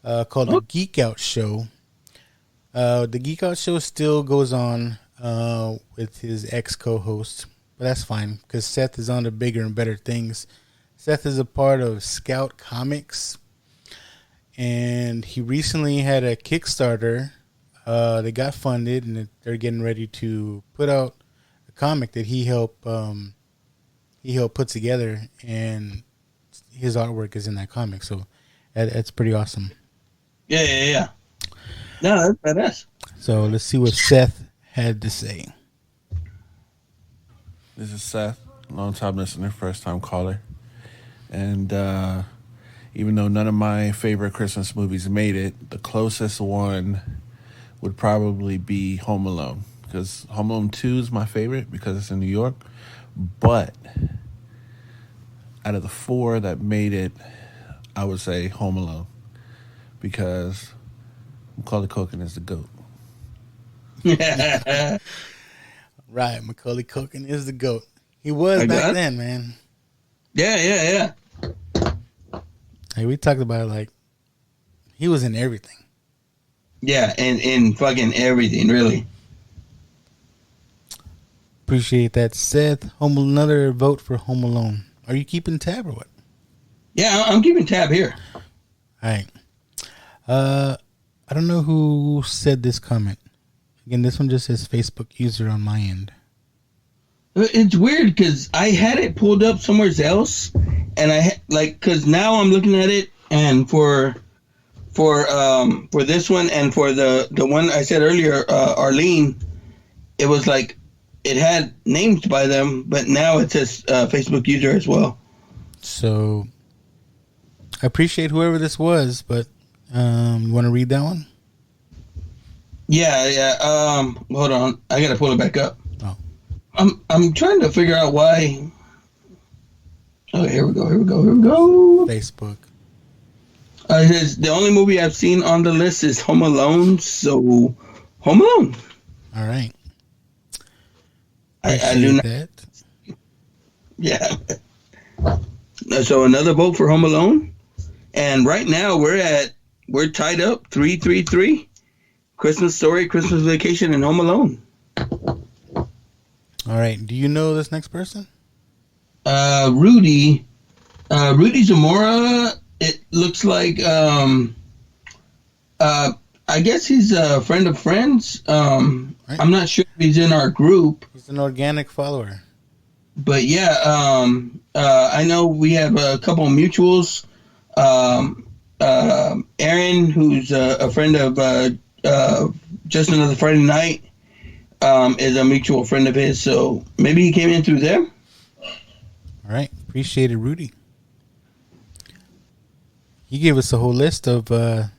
called The Geek Out Show. The Geek Out Show still goes on with his ex-co-host, but that's fine because Seth is on to bigger and better things. Seth is a part of Scout Comics, and he recently had a Kickstarter. They got funded, and they're getting ready to put out a comic that he helped put together, and his artwork is in that comic. So that's pretty awesome. Yeah. No, that's badass. So let's see what Seth had to say. This is Seth, long-time listener, first-time caller. And even though none of my favorite Christmas movies made it, the closest one would probably be Home Alone. Because Home Alone 2 is my favorite because it's in New York. But out of the four that made it, I would say Home Alone. Because Macaulay Culkin is the GOAT. Right, Macaulay Culkin is the GOAT. He was back then, man. Yeah. Hey, we talked about it like he was in everything. Yeah, and in fucking everything, really. Appreciate that, Seth. Another vote for Home Alone. Are you keeping tab or what? Yeah, I'm keeping tab here. All right. I don't know who said this comment. Again, this one just says Facebook user on my end. It's weird because I had it pulled up somewhere else, and because now I'm looking at it, and for this one and for the one I said earlier, Arlene, it was like it had names by them, but now it says Facebook user as well. So I appreciate whoever this was, but you want to read that one? Yeah. Hold on, I gotta pull it back up. Oh. I'm trying to figure out why. Oh, here we go. Facebook. It says the only movie I've seen on the list is Home Alone, so Home Alone. All right. I do not. That. Yeah. So another vote for Home Alone, and right now we're tied up 3-3-3. Christmas Story, Christmas Vacation, and Home Alone. All right. Do you know this next person? Rudy Zamora. It looks like I I guess he's a friend of friends. Right. I'm not sure if he's in our group, He's an organic follower. but yeah, I know we have a couple of mutuals. Aaron, who's a friend of Just Another Friday Night, is a mutual friend of his. So maybe he came in through them. All right. Appreciate it, Rudy. He gave us a whole list of Yeah.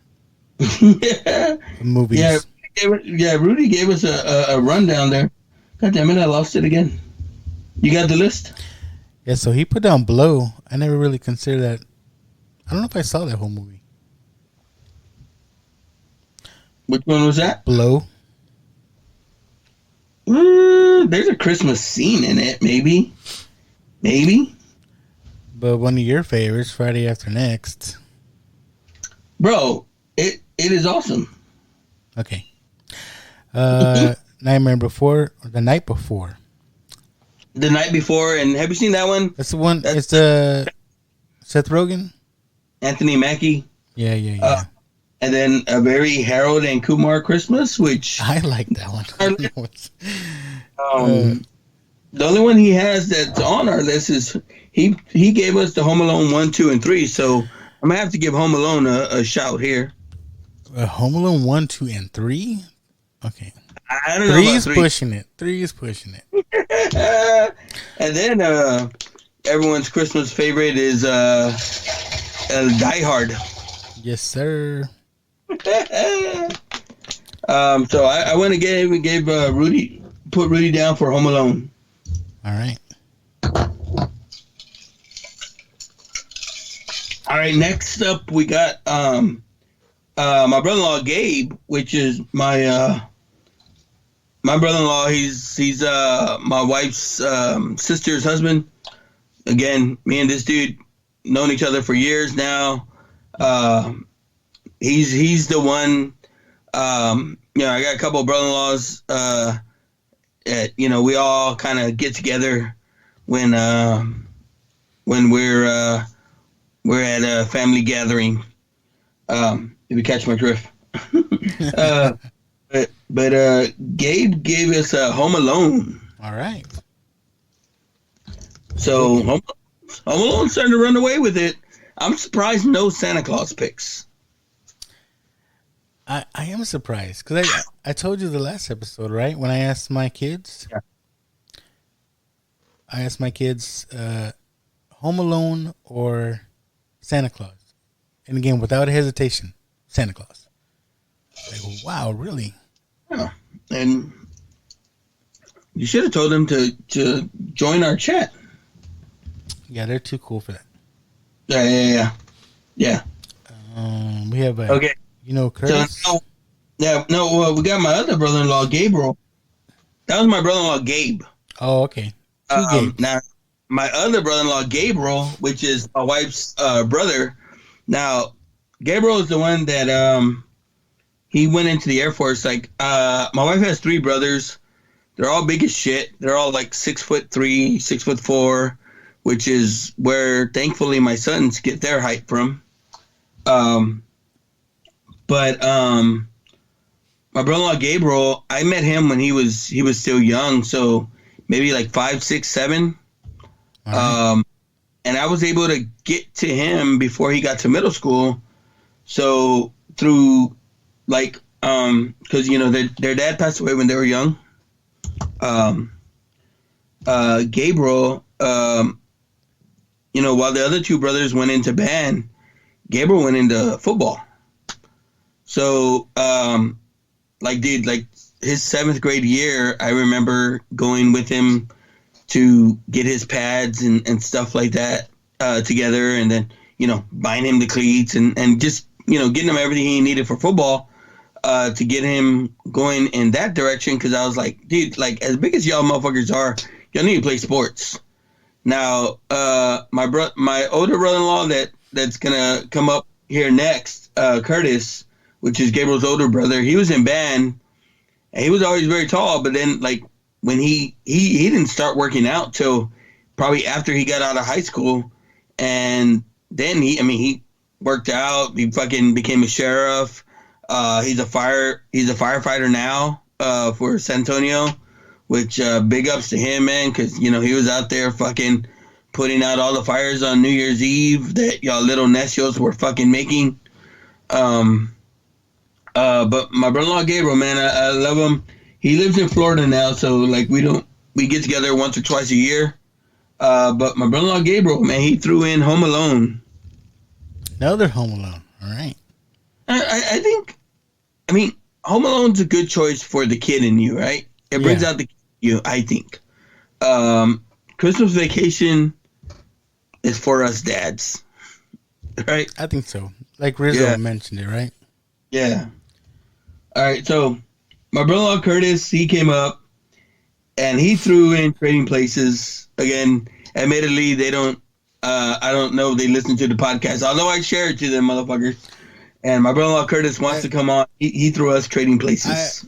movies. Yeah, Rudy gave us a rundown there. God damn it, I lost it again. You got the list? Yeah, so he put down Blow. I never really considered that. I don't know if I saw that whole movie. Which one was that? Blow. There's a Christmas scene in it, maybe. But one of your favorites, Friday After Next. Bro, it is awesome. Okay. Nightmare Before, or The Night Before. The Night Before, and have you seen that one? That's the one. It's Seth Rogen. Anthony Mackie. Yeah. And then A Very Harold and Kumar Christmas, which I like that one. the only one he has that's on our list is he gave us the Home Alone 1, 2, and 3. So I'm gonna have to give Home Alone a shout here. Home Alone 1, 2, and 3. Okay. I don't know. 3 about is 3. pushing it. 3 is pushing it. And then everyone's Christmas favorite is Die Hard. Yes, sir. So I went and gave Rudy, put Rudy down for Home Alone. All right. All right, next up we got my brother-in-law Gabe, which is my brother-in-law. He's my wife's sister's husband. Again, me and this dude known each other for years now. He's the one. I got a couple of brother-in-laws. We all kind of get together when we're at a family gathering. If you catch my drift. But Gabe gave us Home Alone. All right. So Home Alone's starting to run away with it. I'm surprised no Santa Claus picks. I am surprised because I told you the last episode, right? When I asked my kids, Home Alone or Santa Claus, and again without hesitation, Santa Claus. They go, wow, really? Yeah. And you should have told them to join our chat. Yeah, they're too cool for that. Yeah. We have okay. Curtis. So, we got my other brother-in-law, Gabriel. That was my brother-in-law, Gabe. Oh, okay. Gabe. Now, my other brother-in-law, Gabriel, which is my wife's brother. Now, Gabriel is the one that he went into the Air Force. Like, my wife has 3 brothers. They're all big as shit. They're all like 6'3", 6'4", which is where thankfully my sons get their height from. But my brother-in-law Gabriel, I met him when he was still young, so maybe like 5, 6, 7. Right. And I was able to get to him before he got to middle school. So through like because their dad passed away when they were young. Gabriel, while the other 2 brothers went into band, Gabriel went into football. So, his 7th grade year, I remember going with him to get his pads and stuff like that together, and then, buying him the cleats and just, getting him everything he needed for football to get him going in that direction. Because I was like, dude, like, as big as y'all motherfuckers are, y'all need to play sports. Now, my older brother-in-law that's gonna come up here next, Curtis, which is Gabriel's older brother, he was in band, and he was always very tall. But then, like, when he didn't start working out till probably after he got out of high school, and then he worked out. He fucking became a sheriff. He's a firefighter now for San Antonio, which big ups to him, man, because he was out there fucking putting out all the fires on New Year's Eve that y'all little necios were fucking making. But my brother-in-law Gabriel, man, I love him. He lives in Florida now, so like we get together once or twice a year. But my brother-in-law Gabriel, man, he threw in Home Alone. Another Home Alone. All right. I think, Home Alone's a good choice for the kid in you, right? It brings out the kid in you, I think. Christmas Vacation is for us dads, right? I think so. Like Rizzo mentioned it, right? Yeah. All right, so my brother-in-law Curtis, he came up, and he threw in Trading Places. Again, admittedly, they don't, I don't know if they listen to the podcast, although I share it to them, motherfuckers. And my brother-in-law Curtis wants to come on. He threw us Trading Places.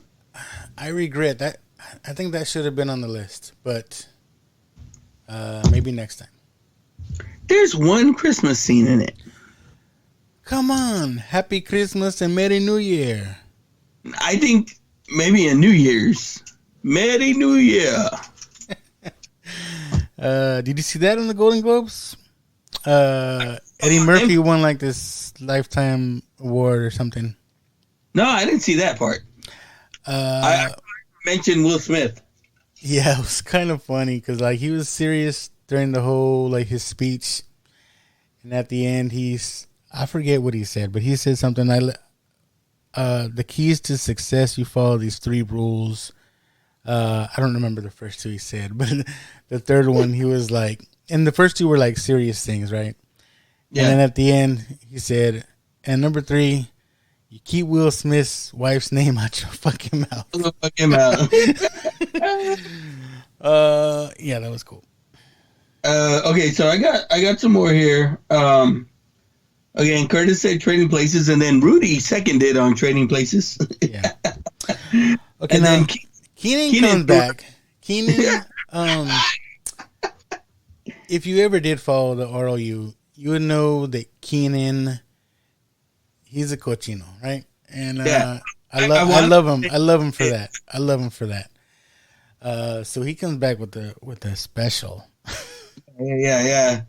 I regret that. I think that should have been on the list, but maybe next time. There's one Christmas scene in it. Come on. Happy Christmas and Merry New Year. I think maybe a New Year's. Merry New Year. Did you see that in the Golden Globes? Eddie Murphy won like this Lifetime Award or something. No, I didn't see that part. I mentioned Will Smith. Yeah, it was kind of funny because like he was serious during the whole like his speech, and at the end I forget what he said, but he said something like, "The keys to success, you follow these 3 rules." I don't remember the first 2 he said, but the third one he was like, and the first 2 were like serious things, right? Yeah. And then at the end he said, and number 3, you keep Will Smith's wife's name out your fucking mouth. Yeah, that was cool. Okay, so I got some more here. Again, Curtis said Trading Places, and then Rudy seconded on Trading Places. Yeah. Okay, and now Keenan comes back. Keenan, if you ever did follow the ROU, you would know that Keenan, he's a cochino, right? And I love him. I love him for that. I love him for that. So he comes back with a special. Yeah.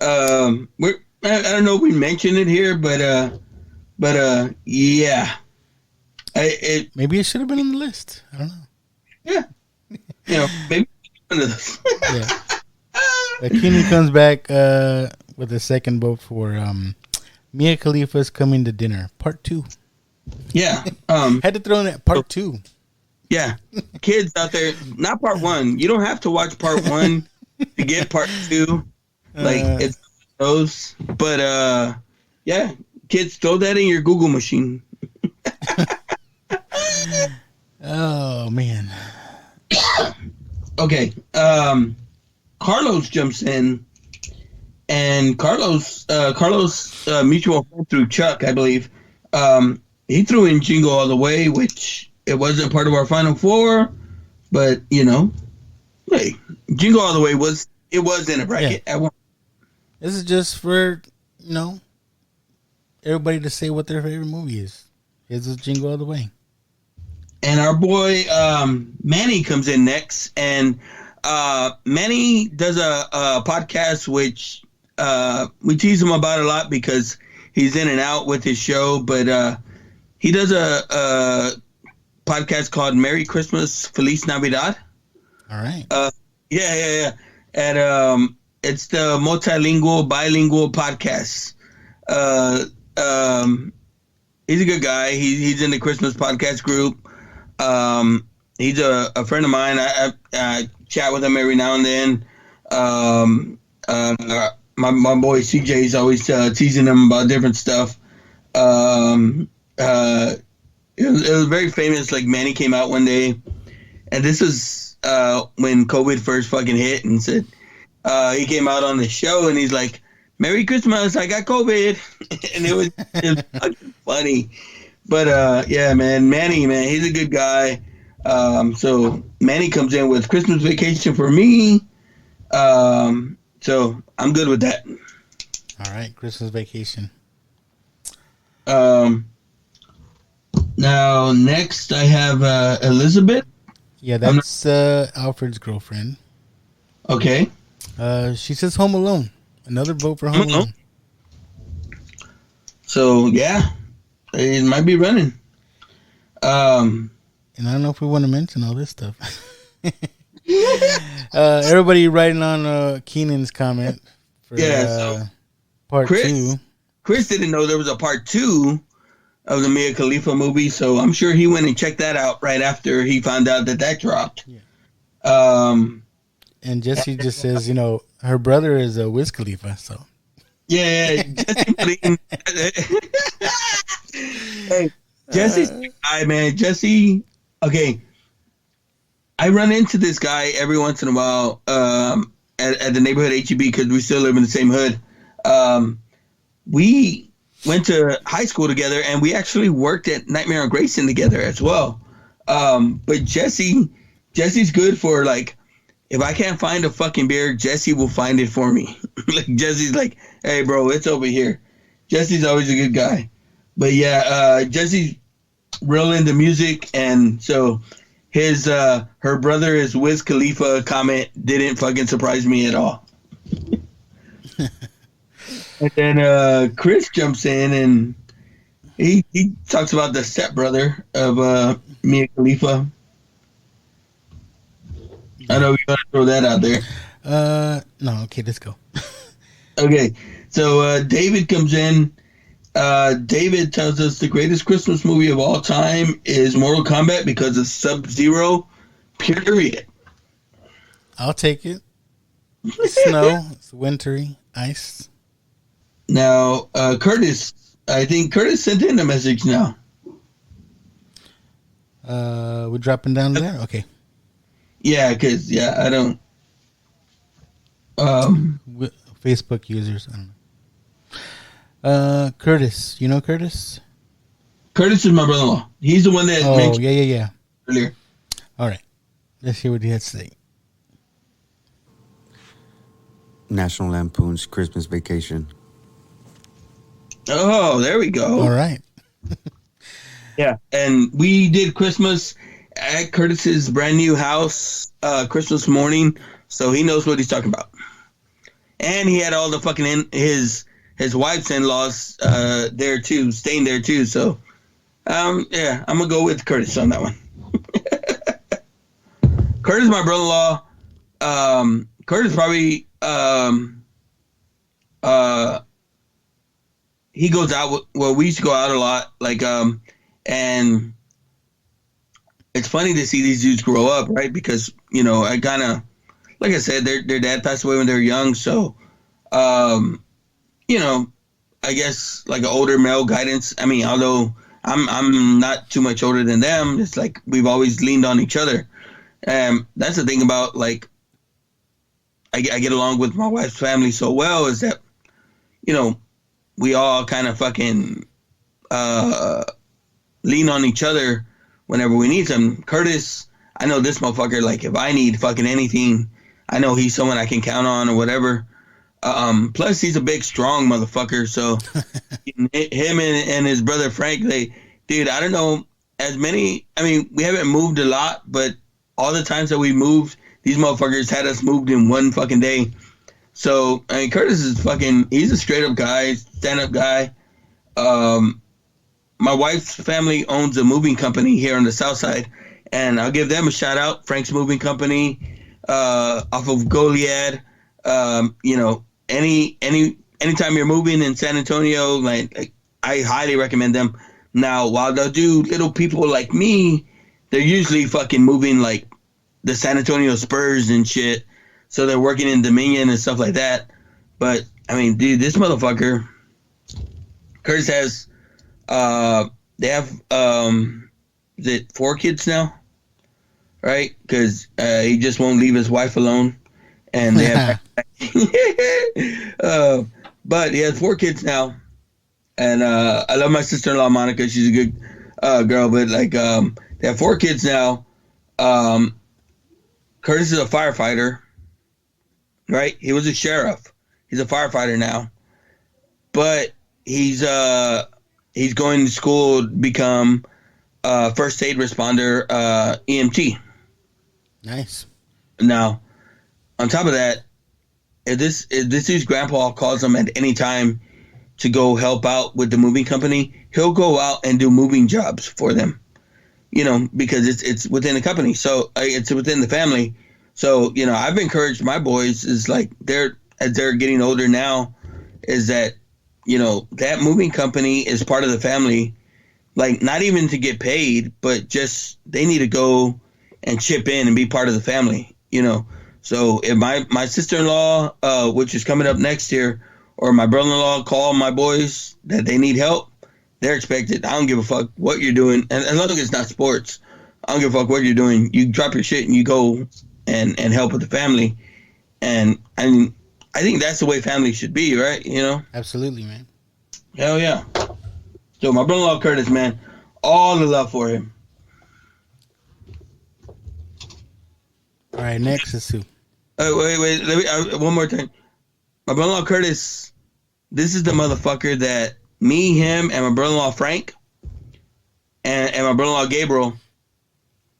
I don't know if we mentioned it here, but yeah. Maybe it should have been on the list. I don't know. Yeah. Maybe. Yeah. Keenan comes back with a second vote for Mia Khalifa's Coming to Dinner, Part 2. Yeah. Had to throw in that Part 2. Yeah. Kids out there, not Part 1. You don't have to watch Part 1 to get Part 2. Like, it's those. But, yeah. Kids, throw that in your Google machine. Oh, man. Okay. Carlos jumps in, and Carlos, mutual friend through Chuck, I believe, he threw in Jingle All the Way, which it wasn't part of our Final Four, but hey, Jingle All the Way was in a bracket. Yeah. This is just for everybody to say what their favorite movie is. His is Jingle All the Way. And our boy Manny comes in next, and Manny does a podcast which we tease him about a lot because he's in and out with his show, but he does a podcast called Merry Christmas, Feliz Navidad. All right. Yeah. And it's the bilingual podcast. He's a good guy. He's in the Christmas podcast group. He's a friend of mine. I chat with him every now and then. My boy CJ is always teasing him about different stuff. It was very famous. Like Manny came out one day, and this was when COVID first fucking hit, and said he came out on the show and he's like, "Merry Christmas, I got COVID," and it was fucking funny. But yeah, man, Manny, man, he's a good guy. So Manny comes in with Christmas Vacation for me. So I'm good with that. All right, Christmas Vacation. Now, next I have Elizabeth. Yeah, that's Alfred's girlfriend. Okay. She says Home Alone. Another vote for Home Alone. So, yeah, it might be running. And I don't know if we want to mention all this stuff. Everybody writing on Keenan's comment for so part Chris, 2. Chris didn't know there was a part 2 of the Mia Khalifa movie, so I'm sure he went and checked that out right after he found out that dropped. Yeah. And Jesse just says, her brother is a Wiz Khalifa, so. Yeah, Jesse. Hey, Jesse's the guy, man. Jesse, okay. I run into this guy every once in a while at the neighborhood HEB because we still live in the same hood. We went to high school together, and we actually worked at Nightmare on Grayson together as well. But Jesse's good for, like, if I can't find a fucking beer, Jesse will find it for me. Like, Jesse's like, hey, bro, it's over here. Jesse's always a good guy. But, yeah, Jesse's real into music, and so her brother is Wiz Khalifa comment didn't fucking surprise me at all. And then Chris jumps in, and he talks about the stepbrother of Mia Khalifa. I know you want to throw that out there. No, okay, let's go. Okay, so David comes in. David tells us the greatest Christmas movie of all time is Mortal Kombat because of Sub-Zero, period. I'll take it. Snow, it's wintry, ice. Now, Curtis, I think Curtis sent in a message now. We're dropping down there? Okay. Yeah, because, I don't... Facebook users, I don't know. Curtis. You know Curtis? Curtis is my brother-in-law. He's the one that mentioned yeah. earlier. All right. Let's hear what he has to say. National Lampoon's Christmas Vacation. Oh, there we go. All right. Yeah, and we did Christmas at Curtis's brand new house Christmas morning, so he knows what he's talking about. And he had all the fucking his wife's in-laws there too, staying there too. So, yeah, I'm gonna go with Curtis on that one. Curtis, my brother-in-law. Curtis probably he goes out. We used to go out a lot, like and it's funny to see these dudes grow up, right? Because I kind of, like I said, their dad passed away when they were young, so I guess like an older male guidance. I mean, although I'm not too much older than them, it's like we've always leaned on each other. That's the thing about, like, I get along with my wife's family so well, is that we all kind of fucking lean on each other whenever we need some. Curtis, I know this motherfucker, like, if I need fucking anything, I know he's someone I can count on or whatever. Plus, he's a big, strong motherfucker. So him and his brother Frank, dude, I don't know as many. I mean, we haven't moved a lot, but all the times that we moved, these motherfuckers had us moved in one fucking day. So, I mean, Curtis is he's a straight up guy, stand up guy. My wife's family owns a moving company here on the south side, and I'll give them a shout out. Frank's Moving Company, off of Goliad. Anytime you're moving in San Antonio, like I highly recommend them. Now, while they'll do little people like me, they're usually fucking moving like the San Antonio Spurs and shit. So they're working in Dominion and stuff like that. But I mean, dude, this motherfucker, Curtis has, they have, is it 4 kids now? Right? Because he just won't leave his wife alone. And they have, but he has 4 kids now. And I love my sister-in-law, Monica. She's a good girl. But, like, they have 4 kids now. Curtis is a firefighter. Right? He was a sheriff. He's a firefighter now. But he's going to school to become first aid responder, EMT. Nice. Now, on top of that, if this dude's grandpa calls him at any time to go help out with the moving company, he'll go out and do moving jobs for them. Because it's within the company, so it's within the family. So I've encouraged my boys as they're getting older now, is that that moving company is part of the family. Like, not even to get paid, but just they need to go and chip in and be part of the family. So if my sister-in-law, which is coming up next year, or my brother-in-law call my boys that they need help, they're expected. I don't give a fuck what you're doing. And as long as it's not sports, I don't give a fuck what you're doing. You drop your shit and you go and help with the family. And I think that's the way family should be, right? Absolutely, man. Hell yeah. So my brother-in-law Curtis, man, all the love for him. All right, next is who? Wait. Let me one more time. My brother-in-law Curtis, this is the motherfucker that me, him, and my brother-in-law Frank, and my brother-in-law Gabriel,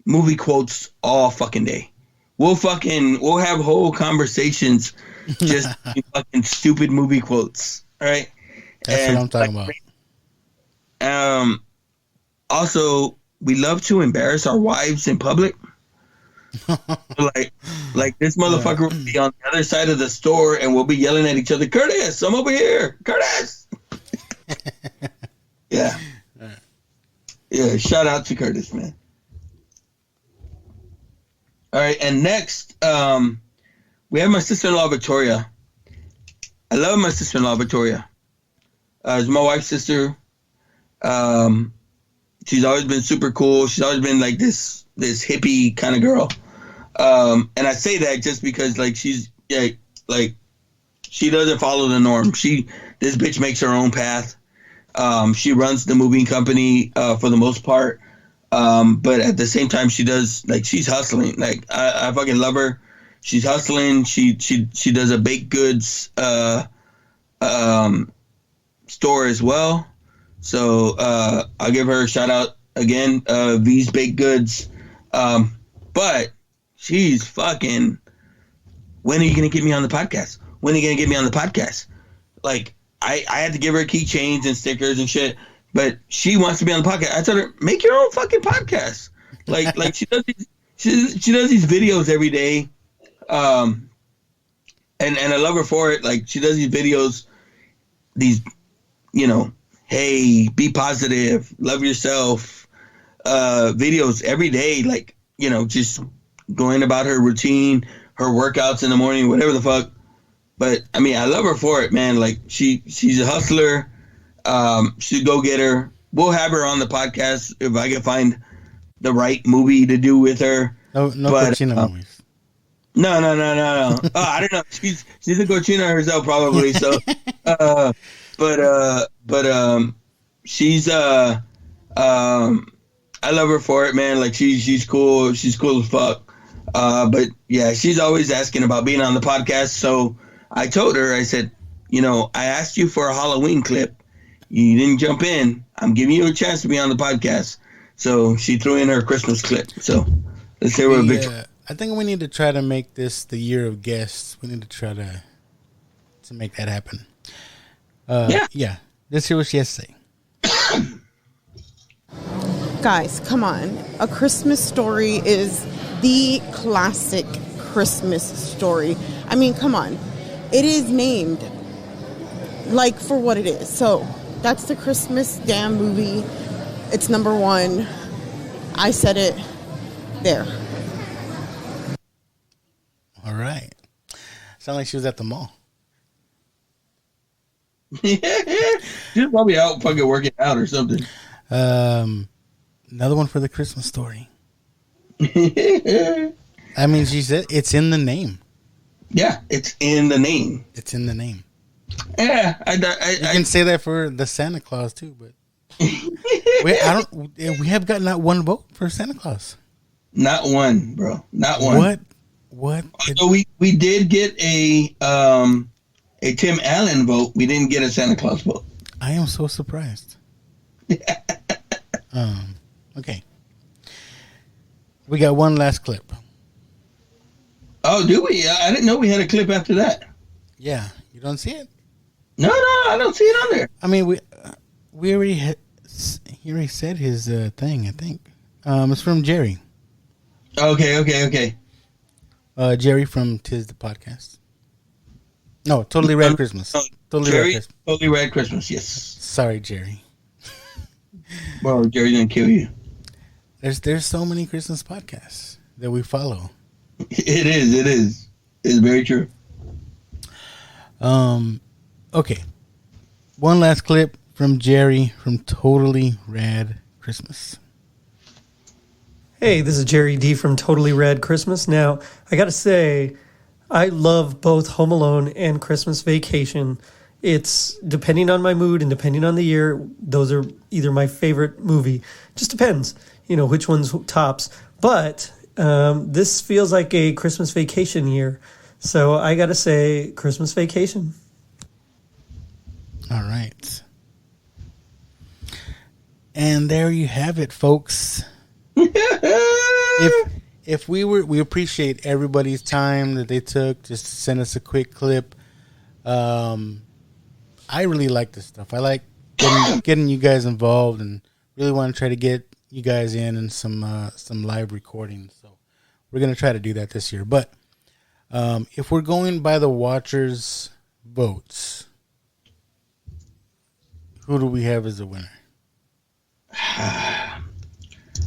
movie quotes all fucking day. We'll have whole conversations just fucking stupid movie quotes. All right. That's what I'm talking about. Also, we love to embarrass our wives in public. like this motherfucker will be on the other side of the store and we'll be yelling at each other, Curtis, I'm over here, Curtis. Yeah. Shout out to Curtis, man. All right, and next, we have my sister-in-law Victoria. I love my sister-in-law Victoria. It's my wife's sister. She's always been super cool. She's always been like this hippie kind of girl. And I say that just because she's she doesn't follow the norm. This bitch makes her own path. She runs the moving company for the most part. But at the same time, she does she's hustling. I fucking love her. She's hustling. She does a baked goods store as well. So I'll give her a shout out again. V's Baked Goods. But she's fucking. When are you gonna get me on the podcast? When are you gonna get me on the podcast? I had to give her keychains and stickers and shit. But she wants to be on the podcast. I told her, make your own fucking podcast. She does these videos every day. And I love her for it. She does these videos, hey, be positive, love yourself, videos every day. Just going about her routine, her workouts in the morning, whatever the fuck. But I love her for it, man. She's a hustler. She's a go-getter. We'll have her on the podcast if I can find the right movie to do with her. No cochino movies. No. Oh, I don't know. She's a cochino herself, probably. So, she's I love her for it, man. She's cool. She's cool as fuck. But yeah, she's always asking about being on the podcast. So I told her, I said, I asked you for a Halloween clip. You didn't jump in. I'm giving you a chance to be on the podcast. So she threw in her Christmas clip. So let's hear what Victor. I think we need to try to make this the year of guests. We need to try to make that happen. Yeah. Let's hear what she has to say. Guys, come on. A Christmas Story is the classic Christmas story. Come on. It is named for what it is. So that's the Christmas damn movie. It's number one. I said it there. All right. Sound like she was at the mall. She's probably out fucking working out or something. Another one for the Christmas Story. She said it's in the name. Yeah, it's in the name. It's in the name. Yeah, you can say that for the Santa Claus too, but we have got not one vote for Santa Claus. Not one, bro. Not one. What? So we did get a Tim Allen vote. We didn't get a Santa Claus vote. I am so surprised. Okay. We got one last clip. Oh, do we? I didn't know we had a clip after that. Yeah, you don't see it? No, I don't see it on there. I mean, we already he already said his thing. I think it's from Jerry. Okay. Jerry from Tis the Podcast. No, Totally Red Christmas. Totally Red Christmas. Yes. Sorry, Jerry. Well, Jerry's gonna kill you. There's so many Christmas podcasts that we follow. It is. It's very true. Okay. One last clip from Jerry from Totally Rad Christmas. Hey, this is Jerry D from Totally Rad Christmas. Now, I gotta say, I love both Home Alone and Christmas Vacation. It's depending on my mood and depending on the year, those are either my favorite movie. Just depends, which one's tops. But this feels like a Christmas Vacation year. So I gotta say, Christmas Vacation. All right. And there you have it, folks. If we appreciate everybody's time that they took just to send us a quick clip. I really like this stuff. I like getting you guys involved, and really want to try to get you guys in some live recordings. So we're gonna try to do that this year. But if we're going by the watchers' votes, who do we have as a winner?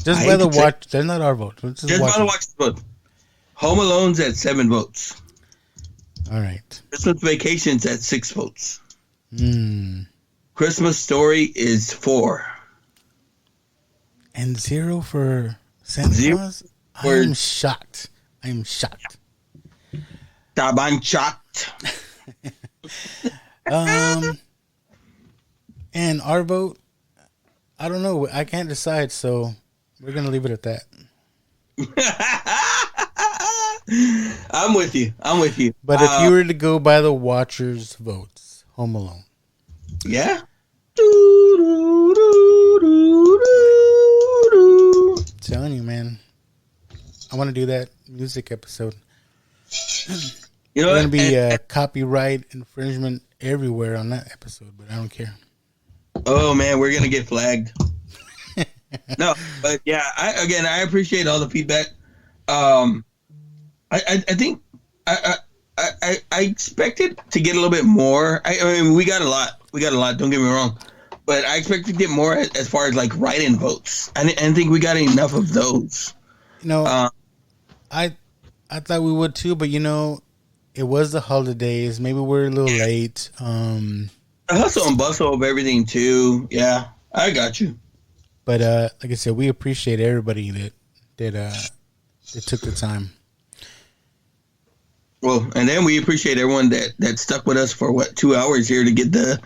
Just by the watch, they're not our votes. Just by the watch vote. Home Alone's at 7 votes. All right. Christmas Vacation's at 6 votes. Christmas Story is 4. And 0 for Santa Claus? I am shocked. Taban shocked. And our vote, I don't know. I can't decide, so we're going to leave it at that. I'm with you. But if you were to go by the watchers' votes, Home Alone. Yeah? Telling you, man. I want to do that music episode. You know, there's going to be copyright infringement everywhere on that episode, but I don't care. Oh, man, we're going to get flagged. No, but yeah, I appreciate all the feedback. I think I expected to get a little bit more. I mean, we got a lot. Don't get me wrong, but I expected to get more as far as like write-in votes. I didn't think we got enough of those. I thought we would too, but it was the holidays. Maybe we're a little late. The hustle and bustle of everything too. Yeah, I got you. But like I said, we appreciate everybody that took the time. Well, and then we appreciate everyone that stuck with us for 2 hours here to get the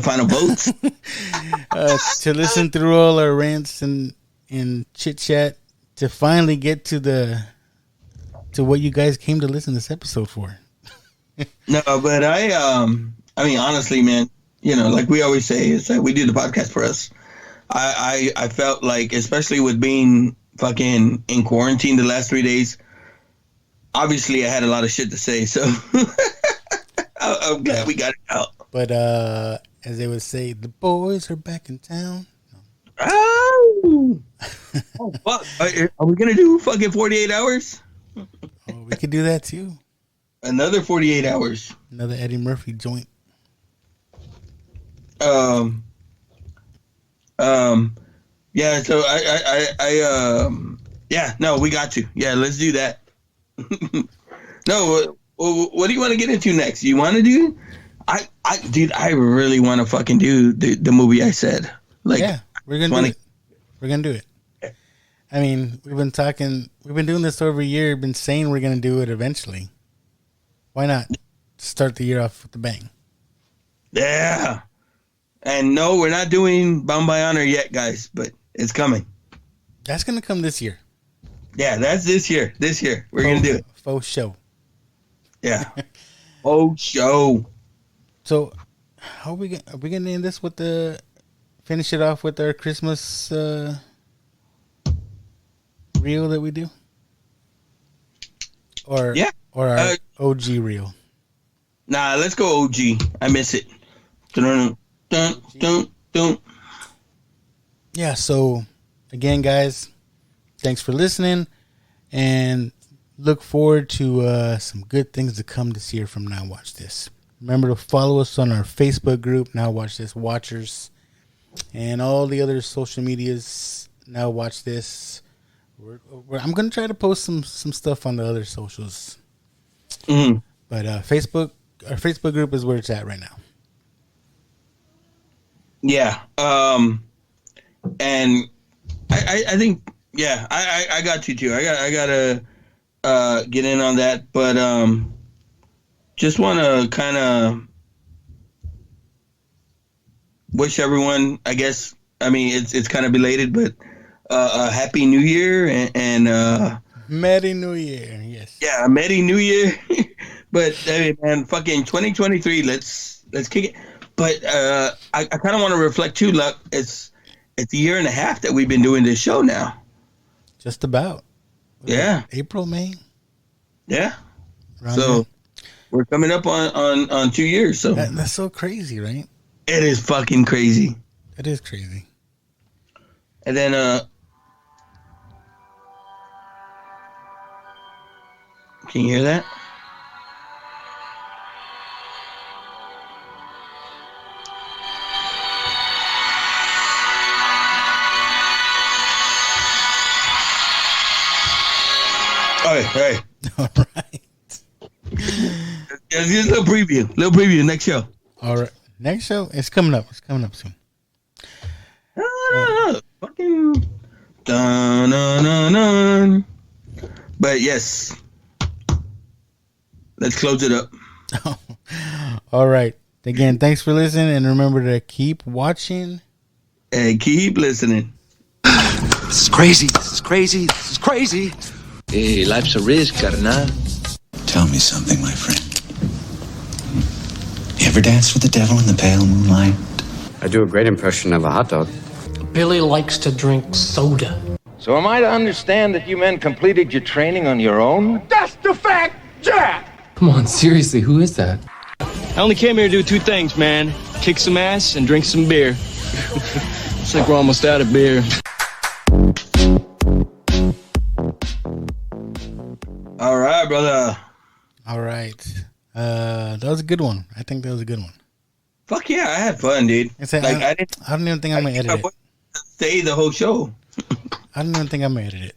final votes. To listen through all our rants and chit chat to finally get to what you guys came to listen to this episode for. No, but I mean honestly, man, like we always say, it's like we do the podcast for us. I felt like, especially with being fucking in quarantine the last 3 days, obviously I had a lot of shit to say, so I'm glad we got it out. But as they would say, the boys are back in town. Oh, fuck. Are we gonna do fucking 48 hours? Oh, we could do that too. Another 48 hours. Another Eddie Murphy joint. Yeah, so no, we got to. Yeah, let's do that. No, what do you want to get into next? You want to do? Dude, I really want to fucking do the movie I said. Like, yeah, we're gonna do it. We're gonna do it. I mean, we've been doing this over a year. Been saying we're gonna do it eventually. Why not start the year off with a bang? Yeah. And no, we're not doing Bound by Honor yet, guys, but it's coming. That's gonna come this year. Yeah, that's this year. We're gonna do it. Faux show. Yeah. Faux show. So, are we gonna end this with finish it off with our Christmas reel that we do? Or Yeah. or our OG reel? Nah, let's go OG. I miss it. Dun, dun, dun, dun. Yeah, so again, guys, thanks for listening, and look forward to some good things to come this year from Now Watch This. Remember to follow us on our Facebook group, Now Watch This Watchers, and all the other social medias, Now Watch This. I'm going to try to post some stuff on the other socials. Mm-hmm. But our Facebook group is where it's at right now. Yeah. And I think, yeah, I got you too. I gotta get in on that, but just want to kind of wish everyone, I guess, I mean, it's kind of belated, but a happy New Year and Merry New Year, yes. Yeah, Merry New Year. But hey, man, fucking 2023, let's kick it. But I kind of want to reflect too. Look, it's a year and a half that we've been doing this show now. Just about. Yeah. April, May. Yeah. Around So there. we're coming up on 2 years. So That's so crazy, right? it is fucking crazy. It is crazy. And then can you hear that? Hey. All right. Just a little preview. Next show. All right. Next show, it's coming up. It's coming up soon. Fucking dun, dun, dun, dun. But yes, let's close it up. All right. Again, thanks for listening, and remember to keep watching and keep listening. This is crazy. Hey, life's a risk, carnal. Tell me something, my friend. You ever dance with the devil in the pale moonlight? I do a great impression of a hot dog. Billy likes to drink soda. So am I to understand that you men completed your training on your own? That's the fact, Jack! Come on, seriously, who is that? I only came here to do two things, man. Kick some ass and drink some beer. Looks like we're almost out of beer. All right, brother. All right. That was a good one. I think that was a good one. Fuck yeah, I had fun, dude. I don't even think I'm going to edit it. Stay the whole show. I don't even think I'm going to edit it.